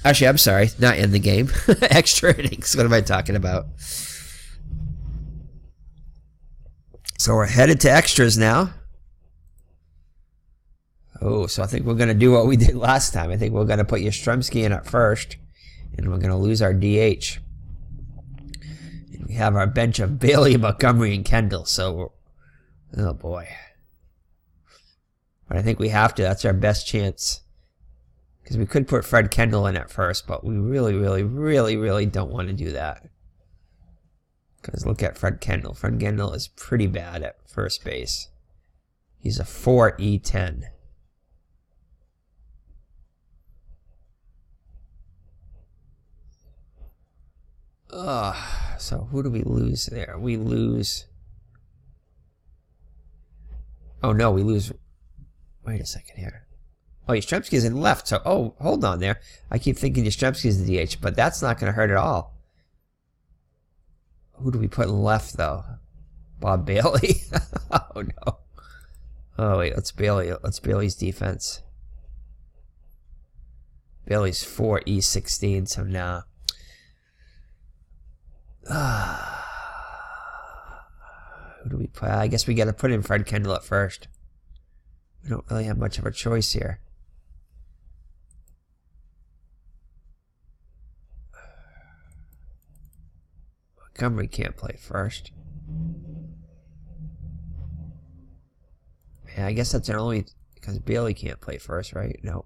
Actually, I'm sorry. Not end the game. Extra innings. What am I talking about? So we're headed to extras now. Oh, so I think we're going to do what we did last time. I think we're going to put Yastrzemski in at first. And we're going to lose our DH. And we have our bench of Bailey, Montgomery, and Kendall. So, oh boy. But I think we have to. That's our best chance. Because we could put Fred Kendall in at first. But we really, really, really, really don't want to do that. Because look at Fred Kendall. Fred Kendall is pretty bad at first base. He's a 4E10. So who do we lose there? We lose... Oh no, we lose... Wait a second here. Oh, Yastrzemski is in left. So, oh, hold on there. I keep thinking Yastrzemski is the DH, but that's not going to hurt at all. Who do we put in left, though? Bob Bailey? Oh, no. Oh, wait. Let's Bailey's defense. Bailey's 4E16, so nah. Who do we put? I guess we got to put in Fred Kendall at first. We don't really have much of a choice here. Montgomery can't play first. Yeah, I guess that's our only... Because Bailey can't play first, right? No.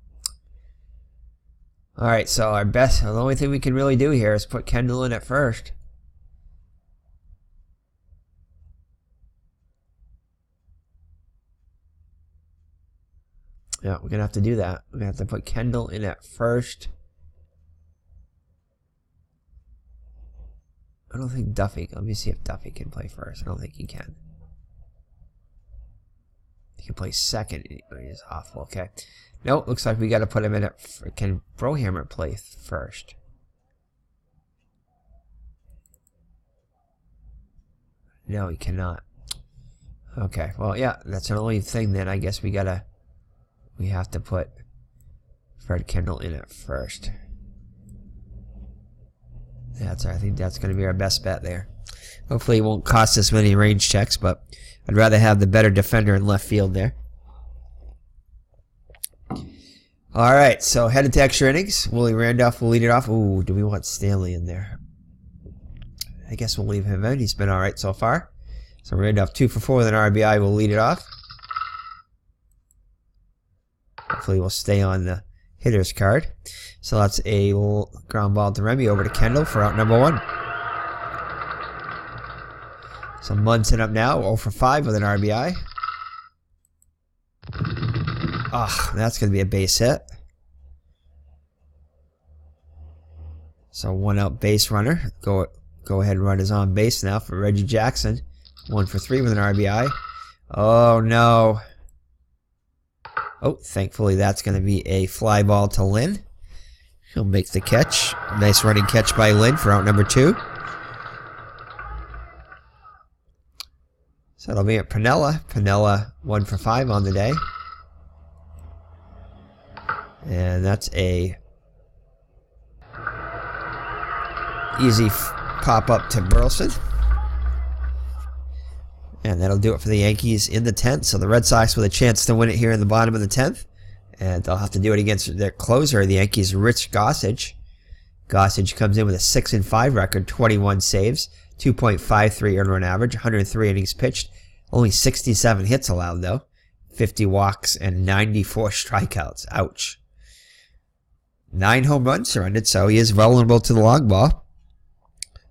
Alright, so our best... The only thing we can really do here is put Kendall in at first. Yeah, we're going to have to do that. We're going to have to put Kendall in at first. I don't think Duffy... Let me see if Duffy can play first. I don't think he can. He can play second. He's awful. Okay. Nope, looks like we got to put him in at... Can Brohammer play first? No, he cannot. Okay, well, yeah, that's the only thing then. I guess we have to put Fred Kendall in at first. I think that's going to be our best bet there. Hopefully it won't cost us many range checks, but I'd rather have the better defender in left field there. Alright, so headed to extra innings. Willie Randolph will lead it off. Ooh, do we want Stanley in there? I guess we'll leave him in. He's been alright so far. So Randolph 2 for 4 with an RBI will lead it off. Hopefully we'll stay on the hitter's card. So that's a ground ball to Remy over to Kendall for out number 1. So Munson up now, 0 for 5 with an RBI. Ah, that's going to be a base hit. So 1 out base runner. Go ahead and run is on base now for Reggie Jackson. 1 for 3 with an RBI. Oh no. Oh, thankfully that's going to be a fly ball to Lynn. He'll make the catch. Nice running catch by Lynn for out number 2. So it'll be at Piniella. Piniella 1 for 5 on the day. And that's a easy pop up to Burleson. And that'll do it for the Yankees in the 10th. So the Red Sox with a chance to win it here in the bottom of the 10th. And they'll have to do it against their closer, the Yankees' Rich Gossage. Gossage comes in with a 6-5 record, 21 saves, 2.53 earned run average, 103 innings pitched, only 67 hits allowed though, 50 walks, and 94 strikeouts. Ouch. 9 home runs surrendered, so he is vulnerable to the long ball.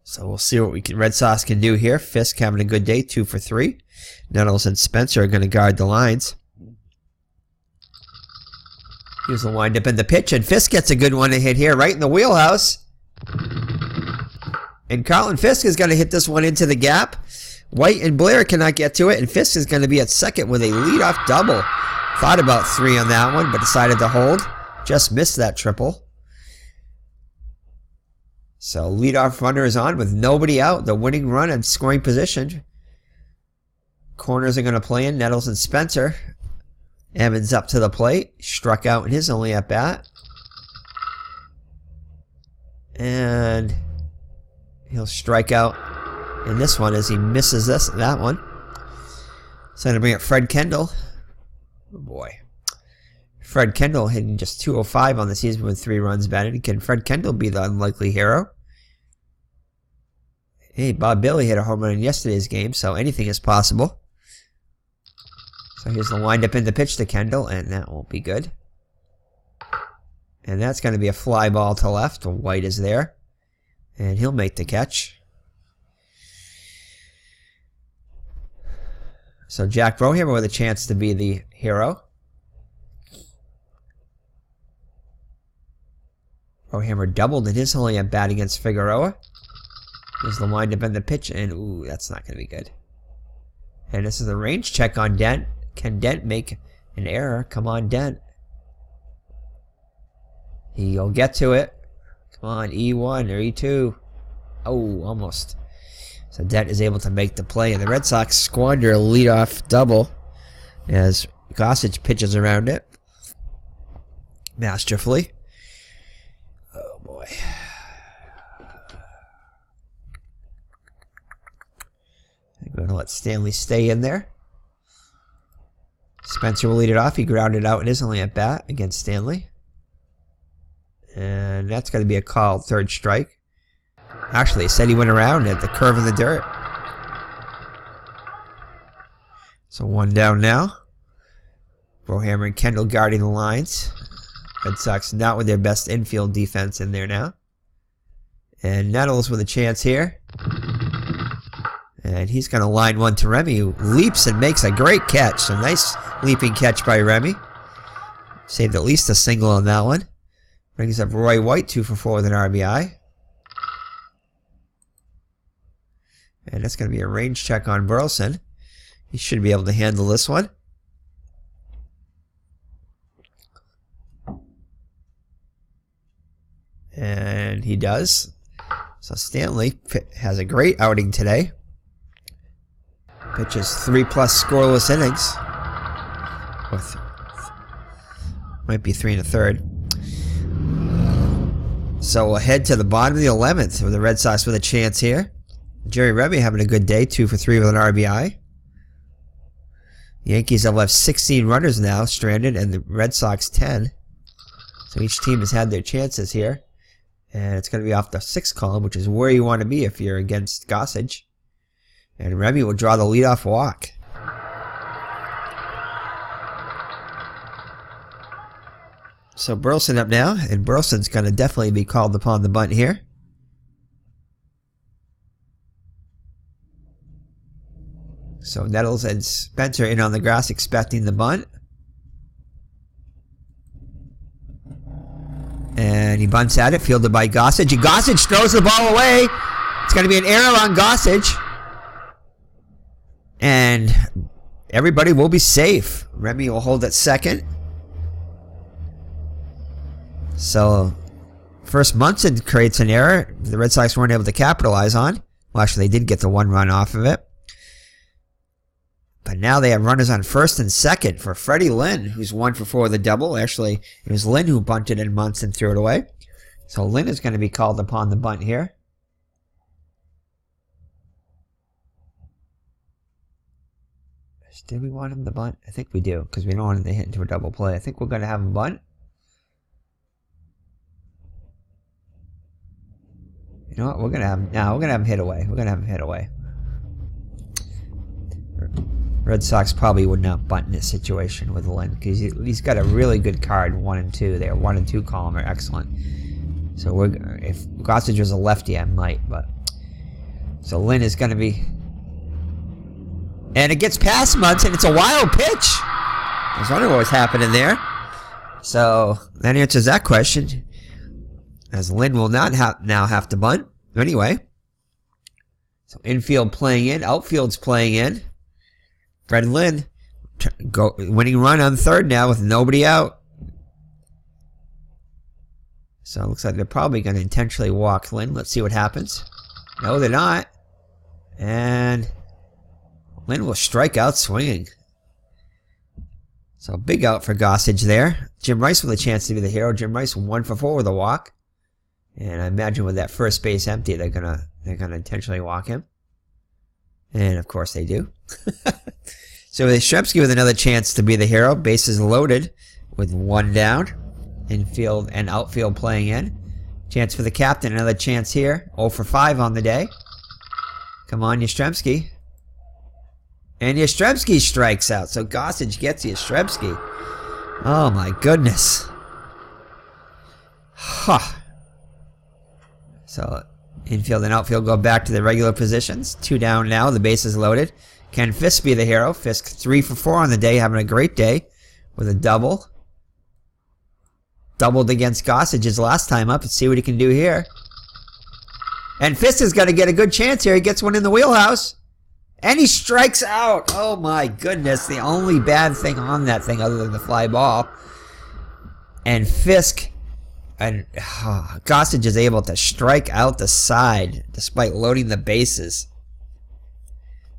So we'll see what Red Sox can do here. Fisk having a good day, 2 for 3. Nettles and Spencer are going to guard the lines. Here's the windup in the pitch, and Fisk gets a good one to hit here, right in the wheelhouse. And Carlton Fisk is going to hit this one into the gap. White and Blair cannot get to it, and Fisk is going to be at second with a leadoff double. Thought about 3 on that one, but decided to hold. Just missed that triple. So leadoff runner is on with nobody out. The winning run and scoring position. Corners are going to play in. Nettles and Spencer. Evans up to the plate. Struck out in his only at bat. And he'll strike out in this one as he misses that one. So I'm going to bring up Fred Kendall. Oh boy. Fred Kendall hitting just 205 on the season with 3 runs batted. Can Fred Kendall be the unlikely hero? Hey, Bob Billy hit a home run in yesterday's game, so anything is possible. So here's the windup in the pitch to Kendall, and that won't be good. And that's going to be a fly ball to left. White is there, and he'll make the catch. So Jack Brohammer with a chance to be the hero. Brohammer doubled in his only at bat against Figueroa. Here's the windup in the pitch, and ooh, that's not going to be good. And this is a range check on Dent. Can Dent make an error? Come on, Dent. He'll get to it. Come on, E1 or E2. Oh, almost. So Dent is able to make the play, and the Red Sox squander a leadoff double as Gossage pitches around it masterfully. Oh boy. I'm going to let Stanley stay in there. Spencer will lead it off. He grounded out in his only at bat against Stanley. And that's going to be a called 3rd strike. Actually, he said he went around at the curve in the dirt. So 1 down now. Brohammer and Kendall guarding the lines. Red Sox not with their best infield defense in there now. And Nettles with a chance here. And he's going to line one to Remy, who leaps and makes a great catch. So nice leaping catch by Remy. Saved at least a single on that one. Brings up Roy White, 2 for 4 with an RBI. And that's going to be a range check on Burleson. He should be able to handle this one. And he does. So Stanley has a great outing today. Pitches 3+ scoreless innings. Might be 3 1/3. So we'll head to the bottom of the 11th with the Red Sox with a chance here. Jerry Remy having a good day, 2 for 3 with an RBI. The Yankees have left 16 runners now stranded, and the Red Sox 10. So each team has had their chances here. And it's going to be off the 6th column, which is where you want to be if you're against Gossage. And Remy will draw the leadoff walk. So Burleson up now, and Burleson's going to definitely be called upon the bunt here. So Nettles and Spencer in on the grass expecting the bunt. And he bunts at it, fielded by Gossage. And Gossage throws the ball away. It's going to be an error on Gossage. And everybody will be safe. Remy will hold at second. So first Munson creates an error the Red Sox weren't able to capitalize on. Well, actually, they did get the one run off of it. But now they have runners on first and second for Freddie Lynn, who's 1 for 4 with a double. Actually, it was Lynn who bunted and Munson threw it away. So Lynn is going to be called upon the bunt here. Did we want him to bunt? I think we do, because we don't want him to hit into a double play. I think we're going to have him bunt. You know what? We're going to have him. No, we're going to have him hit away. We're going to have him hit away. Red Sox probably would not bunt in this situation with Lynn because he's got a really good card, 1 and 2. Their 1 and 2 column are excellent. So if Gossage was a lefty, I might. But so Lynn is going to be, and it gets past Munson. It's a wild pitch. I was wondering what was happening there. So that answers that question. As Lynn will not now have to bunt anyway. So infield playing in, outfield's playing in. Fred Lynn winning run on third now with nobody out. So it looks like they're probably going to intentionally walk Lynn. Let's see what happens. No, they're not. And Lynn will strike out swinging. So big out for Gossage there. Jim Rice with a chance to be the hero. Jim Rice 1 for 4 with a walk. And I imagine with that first base empty, they're gonna intentionally walk him. And of course they do. So Yastrzemski with another chance to be the hero. Bases loaded with 1 down. Infield and outfield playing in. Chance for the captain. Another chance here. 0 for 5 on the day. Come on, Yastrzemski. And Yastrzemski strikes out. So Gossage gets Yastrzemski. Oh my goodness. Huh. So infield and outfield go back to their regular positions. 2 down now. The base is loaded. Can Fisk be the hero? Fisk 3 for 4 on the day. Having a great day with a double. Doubled against Gossage his last time up. Let's see what he can do here. And Fisk has got to get a good chance here. He gets one in the wheelhouse. And he strikes out. Oh my goodness. The only bad thing on that thing other than the fly ball. And Fisk and Gossage is able to strike out the side despite loading the bases.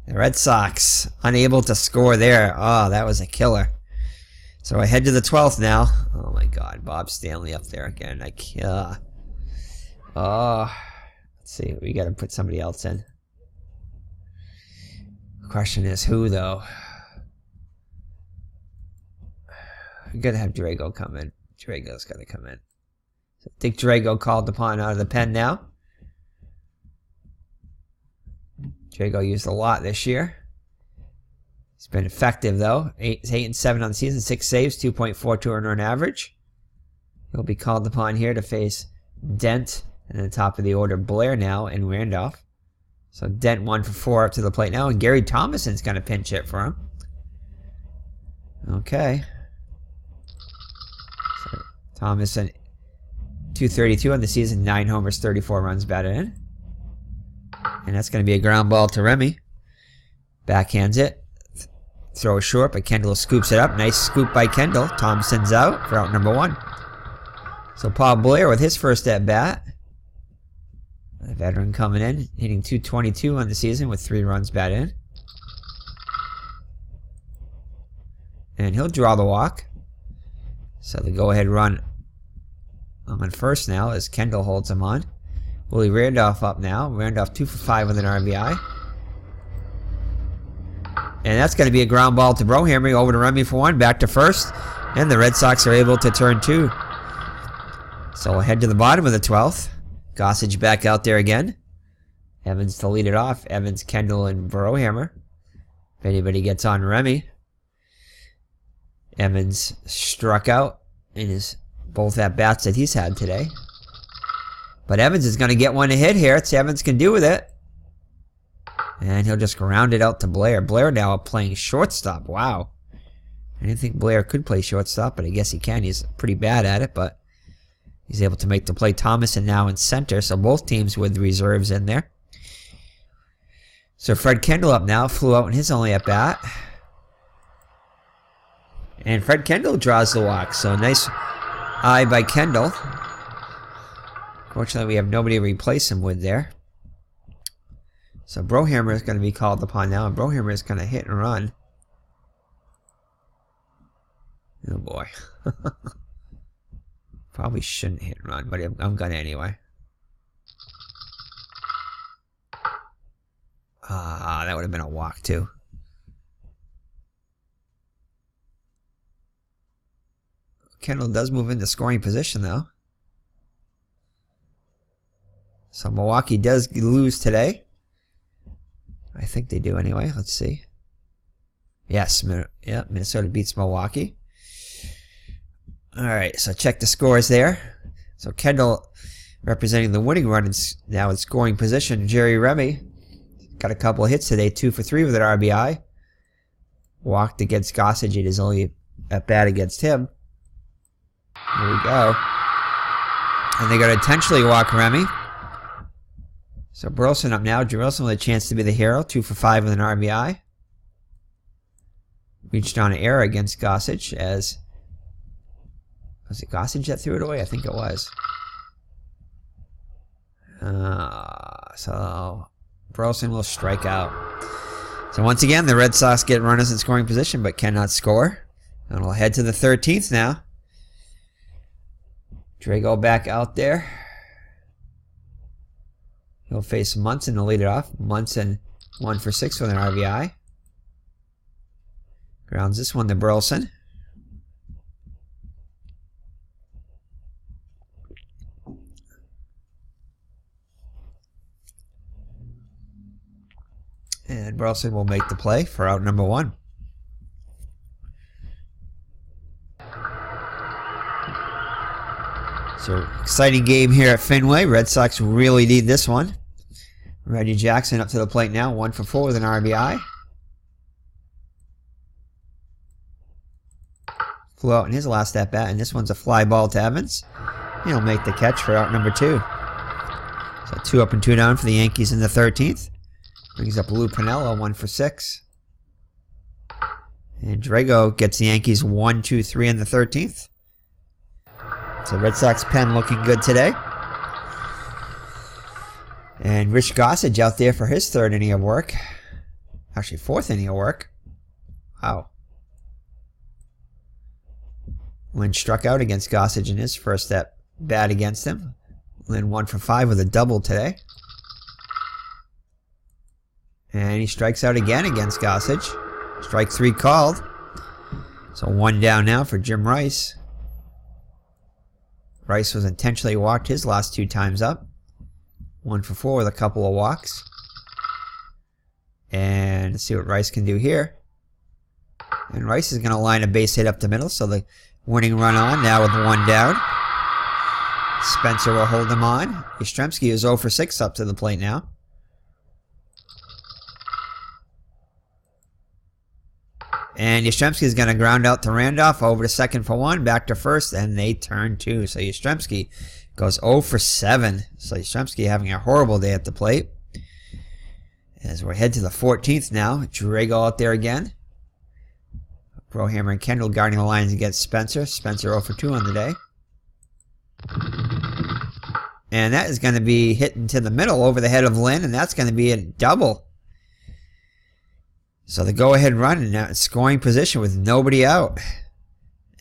The Red Sox unable to score there. Oh, that was a killer. So I head to the 12th now. Oh my God, Bob Stanley up there again. Let's see. We got to put somebody else in. The question is who, though? I'm going to have Drago come in. Drago's got to come in. So I think Drago called upon out of the pen now. Drago used a lot this year. He's been effective, though. 8 and 7 on the season, 6 saves, 2.42 earned average. He'll be called upon here to face Dent and the top of the order, Blair now and Randolph. So Dent 1 for 4 up to the plate now, and Gary Thomason's going to pinch hit for him. Okay. So Thomason, 232 on the season, 9 homers, 34 runs batted in. And that's going to be a ground ball to Remy. Backhands it. Throw short, but Kendall scoops it up. Nice scoop by Kendall. Thompson's out for out number 1. So Paul Blair with his first at bat. The veteran coming in, hitting 222 on the season with 3 runs batted in. And he'll draw the walk. So the go-ahead run on first now as Kendall holds him on. Willie Randolph up now. Randolph 2 for 5 with an RBI. And that's going to be a ground ball to Brohammer. Over to Remy for 1. Back to first. And the Red Sox are able to turn 2. So we'll head to the bottom of the 12th. Gossage back out there again. Evans to lead it off. Evans, Kendall, and Brohammer. If anybody gets on Remy. Evans struck out in his both at-bats that he's had today. But Evans is going to get one to hit here. It's Evans can do with it. And he'll just ground it out to Blair. Blair now playing shortstop. Wow. I didn't think Blair could play shortstop, but I guess he can. He's pretty bad at it, but he's able to make the play. Thomason now in center, so both teams with reserves in there. So Fred Kendall up now. Flew out in his only at-bat. And Fred Kendall draws the walk, so nice eye by Kendall. Fortunately, we have nobody to replace him with there. So Brohammer is going to be called upon now, and Brohammer is going to hit and run. Oh boy. Probably shouldn't hit and run, but I'm going to anyway. That would have been a walk too. Kendall does move into scoring position though. So Milwaukee does lose today. I think they do anyway. Let's see. Yes, Minnesota beats Milwaukee. Alright, so check the scores there. So Kendall representing the winning run now in scoring position. Jerry Remy got a couple of hits today, 2 for 3 with an RBI. Walked against Gossage. It is only at bat against him. Here we go. And they got to intentionally walk Remy. So Burleson up now. Burleson with a chance to be the hero. 2 for 5 with an RBI. Reached on an error against Gossage as... Was it Gossage that threw it away? I think it was. So Burleson will strike out. So once again, the Red Sox get runners in scoring position but cannot score. And we'll head to the 13th now. Drago back out there. He'll face Munson to lead it off. Munson 1 for 6 with an RBI. Grounds this one to Burleson. And Burleson will make the play for out number 1. So, exciting game here at Fenway. Red Sox really need this one. Reggie Jackson up to the plate now. 1 for 4 with an RBI. Flew out in his last at-bat, and this one's a fly ball to Evans. He'll make the catch for out number 2. So 2 up and 2 down for the Yankees in the 13th. Brings up Lou Piniella, 1 for 6. And Drago gets the Yankees 1, 2, 3 in the 13th. So Red Sox pen looking good today. And Rich Gossage out there for his 3rd inning of work. Actually, 4th inning of work. Wow. Lynn struck out against Gossage in his first at bat against him. Lynn 1 for 5 with a double today. And he strikes out again against Gossage. Strike 3 called. So 1 down now for Jim Rice. Rice was intentionally walked his last 2 times up. 1 for 4 with a couple of walks. And let's see what Rice can do here. And Rice is going to line a base hit up the middle. So the winning run on now with 1 down. Spencer will hold him on. Yastrzemski is 0 for 6 up to the plate now. And Yastrzemski is going to ground out to Randolph, over to second for 1, back to first, and they turn 2. So Yastrzemski goes 0 for 7. So Yastrzemski having a horrible day at the plate. As we head to the 14th now, Drago out there again. Brohammer and Kendall guarding the lines against Spencer. Spencer 0 for 2 on the day. And that is going to be hitting to the middle over the head of Lynn, and that's going to be a double. So the go-ahead run in now scoring position with nobody out.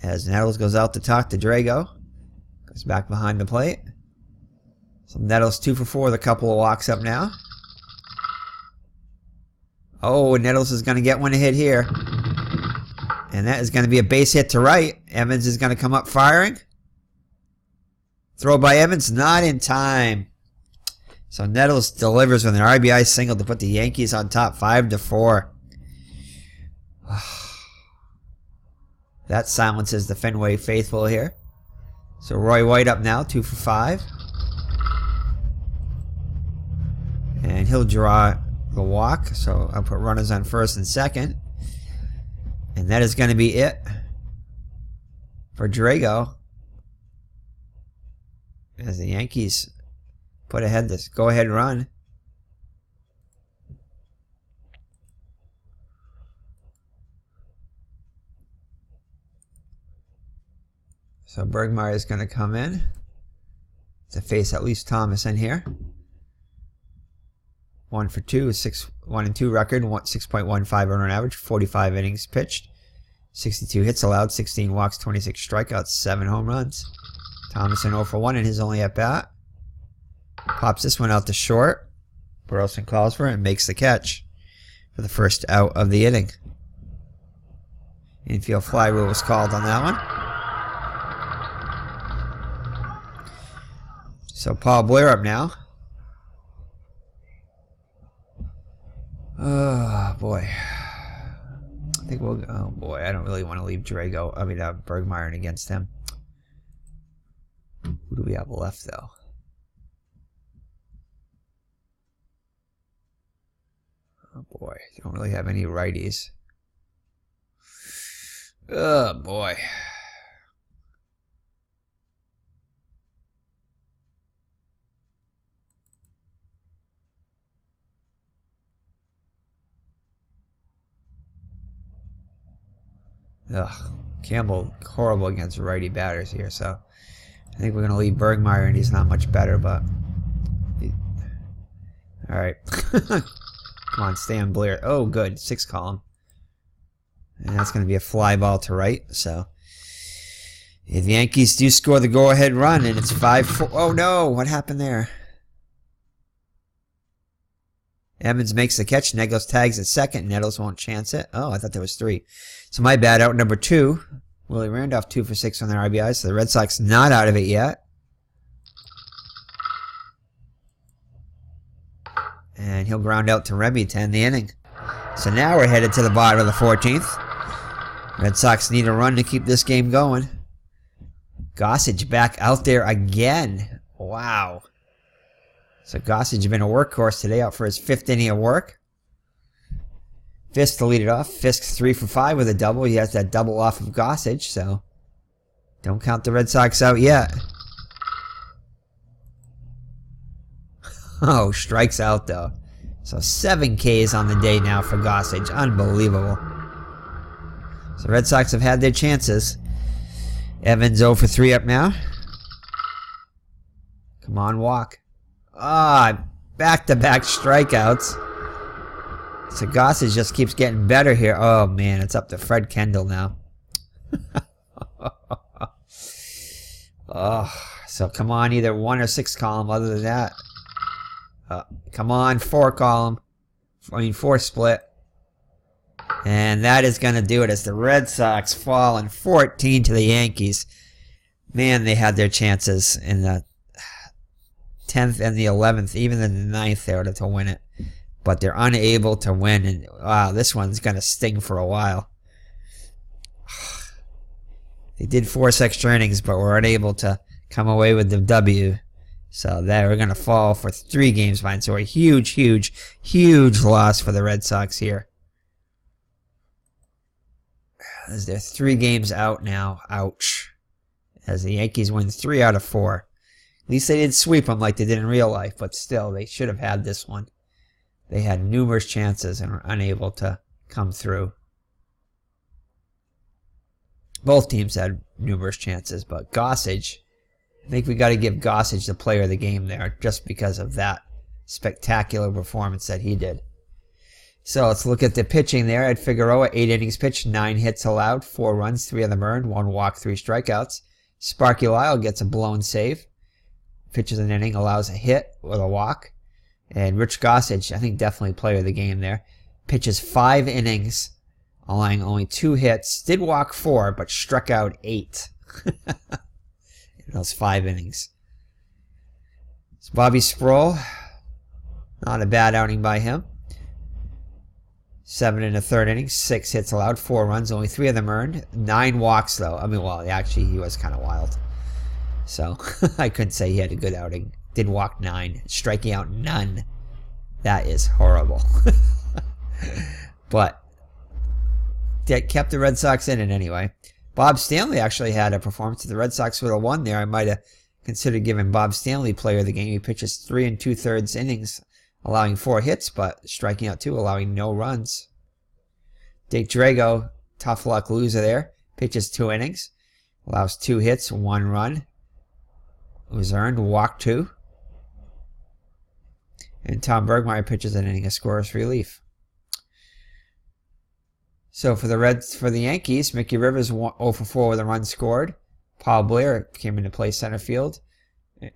As Nettles goes out to talk to Drago. Goes back behind the plate. So Nettles 2 for 4 with a couple of walks up now. Oh, Nettles is going to get one to hit here. And that is going to be a base hit to right. Evans is going to come up firing. Throw by Evans, not in time. So Nettles delivers with an RBI single to put the Yankees on top 5-4. That silences the Fenway faithful here. So Roy White up now, 2 for 5. And he'll draw the walk, so I'll put runners on first and second. And that is going to be it for Drago, as the Yankees put ahead this go-ahead run. So Bergmeyer is going to come in to face at least Thomas in here. 1 for 2, 1 and 2 record, 6.15 earned average, 45 innings pitched, 62 hits allowed, 16 walks, 26 strikeouts, 7 home runs. Thomas in 0 for 1 in his only at bat. Pops this one out to short. Burleson calls for it and makes the catch for the first out of the inning. Infield fly rule was called on that one. So Paul Blair up now. Oh boy. I think we'll. Oh boy, I don't really want to leave Bergmeyer in against him. Who do we have left though? Oh boy, don't really have any righties. Oh boy. Ugh, Campbell horrible against righty batters here, so I think we're going to leave Bergmeyer, and he's not much better, but... Alright. Come on, stay on Blair. Oh, good. 6 column. And that's going to be a fly ball to right, so... The Yankees do score the go-ahead run, and it's 5-4. Oh, no! What happened there? Evans makes the catch. Nettles tags at second. Nettles won't chance it. Oh, I thought there was 3. So my bad. Out number 2. Willie Randolph 2 for 6 on their RBI. So the Red Sox not out of it yet. And he'll ground out to Remy to end the inning. So now we're headed to the bottom of the 14th. Red Sox need a run to keep this game going. Gossage back out there again. Wow. So Gossage has been a workhorse today, out for his 5th inning of work. Fisk to lead it off. Fisk 3 for 5 with a double. He has that double off of Gossage, so don't count the Red Sox out yet. Oh, strikes out though. So 7 Ks on the day now for Gossage. Unbelievable. So Red Sox have had their chances. Evans 0 for 3 up now. Come on, walk. Ah, back-to-back strikeouts. So Gossage just keeps getting better here. Oh, man, it's up to Fred Kendall now. Oh, so come on, either 1 or 6 column other than that. Come on, 4 column. 4 split. And that is going to do it as the Red Sox fall in 14 to the Yankees. Man, they had their chances in the 10th and the 11th, even in the 9th there to win it. But they're unable to win, and wow, this one's going to sting for a while. They did force extra innings, but were unable to come away with the W. So they're going to fall for 3 games behind. So a huge, huge, huge loss for the Red Sox here. As they're 3 games out now. Ouch. As the Yankees win 3 out of 4. At least they didn't sweep them like they did in real life, but still, they should have had this one. They had numerous chances and were unable to come through. Both teams had numerous chances, but Gossage, I think we got to give Gossage the player of the game there just because of that spectacular performance that he did. So let's look at the pitching there. Ed Figueroa, 8 innings pitched, 9 hits allowed, 4 runs, 3 of them earned, 1 walk, 3 strikeouts. Sparky Lyle gets a blown save. Pitches an inning, allows a hit with a walk. And Rich Gossage, I think definitely player of the game there. Pitches 5 innings, allowing only 2 hits. Did walk 4, but struck out 8. In those 5 innings. It's Bobby Sprowl. Not a bad outing by him. 7 in the 3rd inning, 6 hits allowed, 4 runs, only 3 of them earned. 9 walks though. I mean, well, actually he was kind of wild. So I couldn't say he had a good outing. Did walk 9, striking out none. That is horrible. But that kept the Red Sox in it anyway. Bob Stanley actually had a performance. If the Red Sox would have won there, I might have considered giving Bob Stanley player of the game. He pitches 3 2/3 innings, allowing 4 hits, but striking out 2, allowing no runs. Dick Drago, tough luck loser there. Pitches 2 innings, allows 2 hits, 1 run. It was earned, walked 2. And Tom Bergmeyer pitches an inning of scoreless relief. So for the Yankees, Mickey Rivers 0 for 4 with a run scored. Paul Blair came into play center field.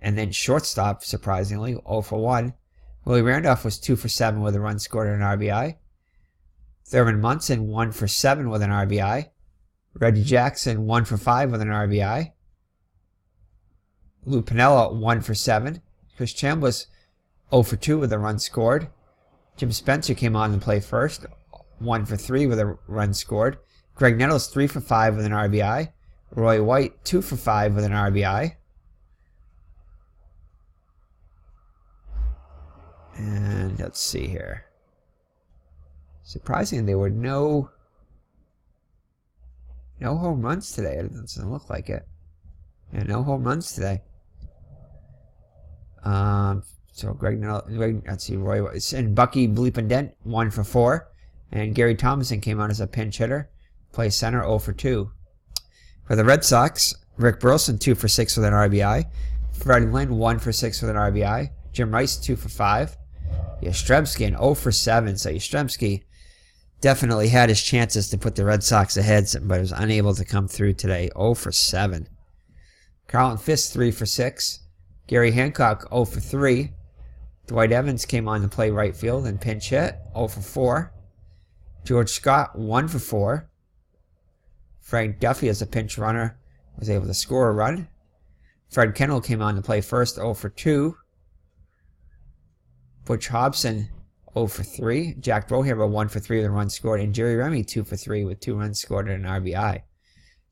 And then shortstop, surprisingly, 0 for 1. Willie Randolph was 2 for 7 with a run scored and an RBI. Thurman Munson 1 for 7 with an RBI. Reggie Jackson 1 for 5 with an RBI. Lou Piniella 1 for 7. Chris Chambliss 0 for 2 with a run scored. Jim Spencer came on to play first, 1 for 3 with a run scored. Greg Nettles 3 for 5 with an RBI. Roy White 2 for 5 with an RBI. And let's see here. Surprisingly, there were no home runs today. It doesn't look like it. Yeah, no home runs today. So let's see, Roy and Bucky Bleepin' Dent 1 for 4, and Gary Thomason came on as a pinch hitter, plays center 0 for 2. For the Red Sox, Rick Burleson 2 for 6 with an RBI, Freddie Lynn 1 for 6 with an RBI, Jim Rice 2 for 5, Yastrzemski 0 for 7. So Yastrzemski definitely had his chances to put the Red Sox ahead, but was unable to come through today. 0 for 7. Carlton Fisk 3 for 6. Gary Hancock 0 for 3. Dwight Evans came on to play right field and pinch hit, 0 for 4. George Scott 1 for 4. Frank Duffy as a pinch runner was able to score a run. Fred Kendall came on to play first, 0 for 2. Butch Hobson 0 for 3. Jack Brohaber 1 for 3 with a run scored, and Jerry Remy 2 for 3 with 2 runs scored and an RBI.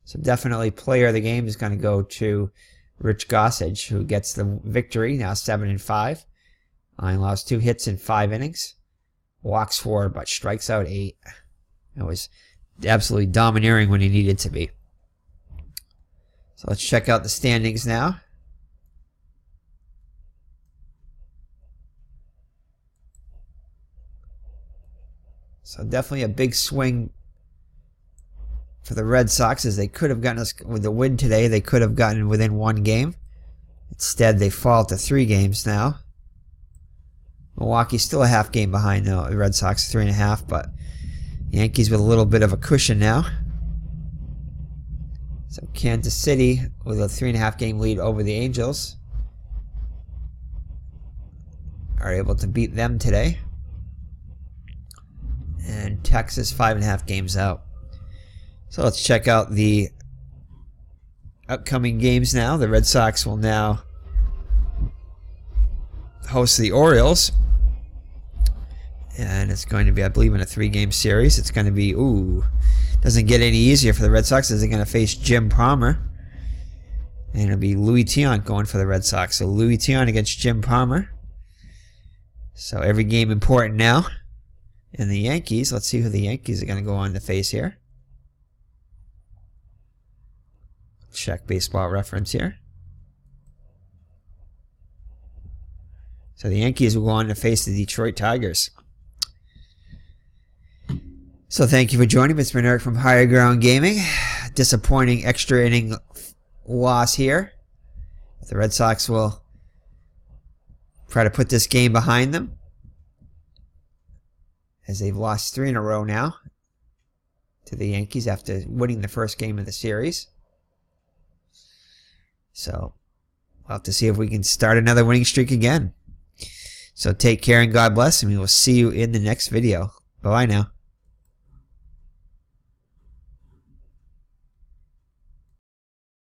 So definitely player of the game is going to go to Rich Gossage, who gets the victory, now 7-5. He lost 2 hits in 5 innings. Walks 4, but strikes out 8. It was absolutely domineering when he needed to be. So let's check out the standings now. So definitely a big swing for the Red Sox, as they could have gotten us with the win today. They could have gotten within 1 game. Instead, they fall to 3 games now. Milwaukee's still a half game behind the Red Sox, 3.5, but the Yankees with a little bit of a cushion now. So Kansas City with a 3.5 game lead over the Angels are able to beat them today. And Texas 5.5 games out. So let's check out the upcoming games now. The Red Sox will now host the Orioles. And it's going to be, I believe, in a 3-game series. It's going to be, doesn't get any easier for the Red Sox as they're going to face Jim Palmer. And it'll be Louis Tiant going for the Red Sox. So Louis Tiant against Jim Palmer. So every game important now. And the Yankees, let's see who the Yankees are going to go on to face here. Check baseball reference here. So the Yankees will go on to face the Detroit Tigers. So thank you for joining me. It's been Eric from Higher Ground Gaming. Disappointing extra inning loss here. The Red Sox will try to put this game behind them, as they've lost 3 in a row now to the Yankees after winning the first game of the series. So we'll have to see if we can start another winning streak again. So take care and God bless, and we will see you in the next video. Bye-bye now.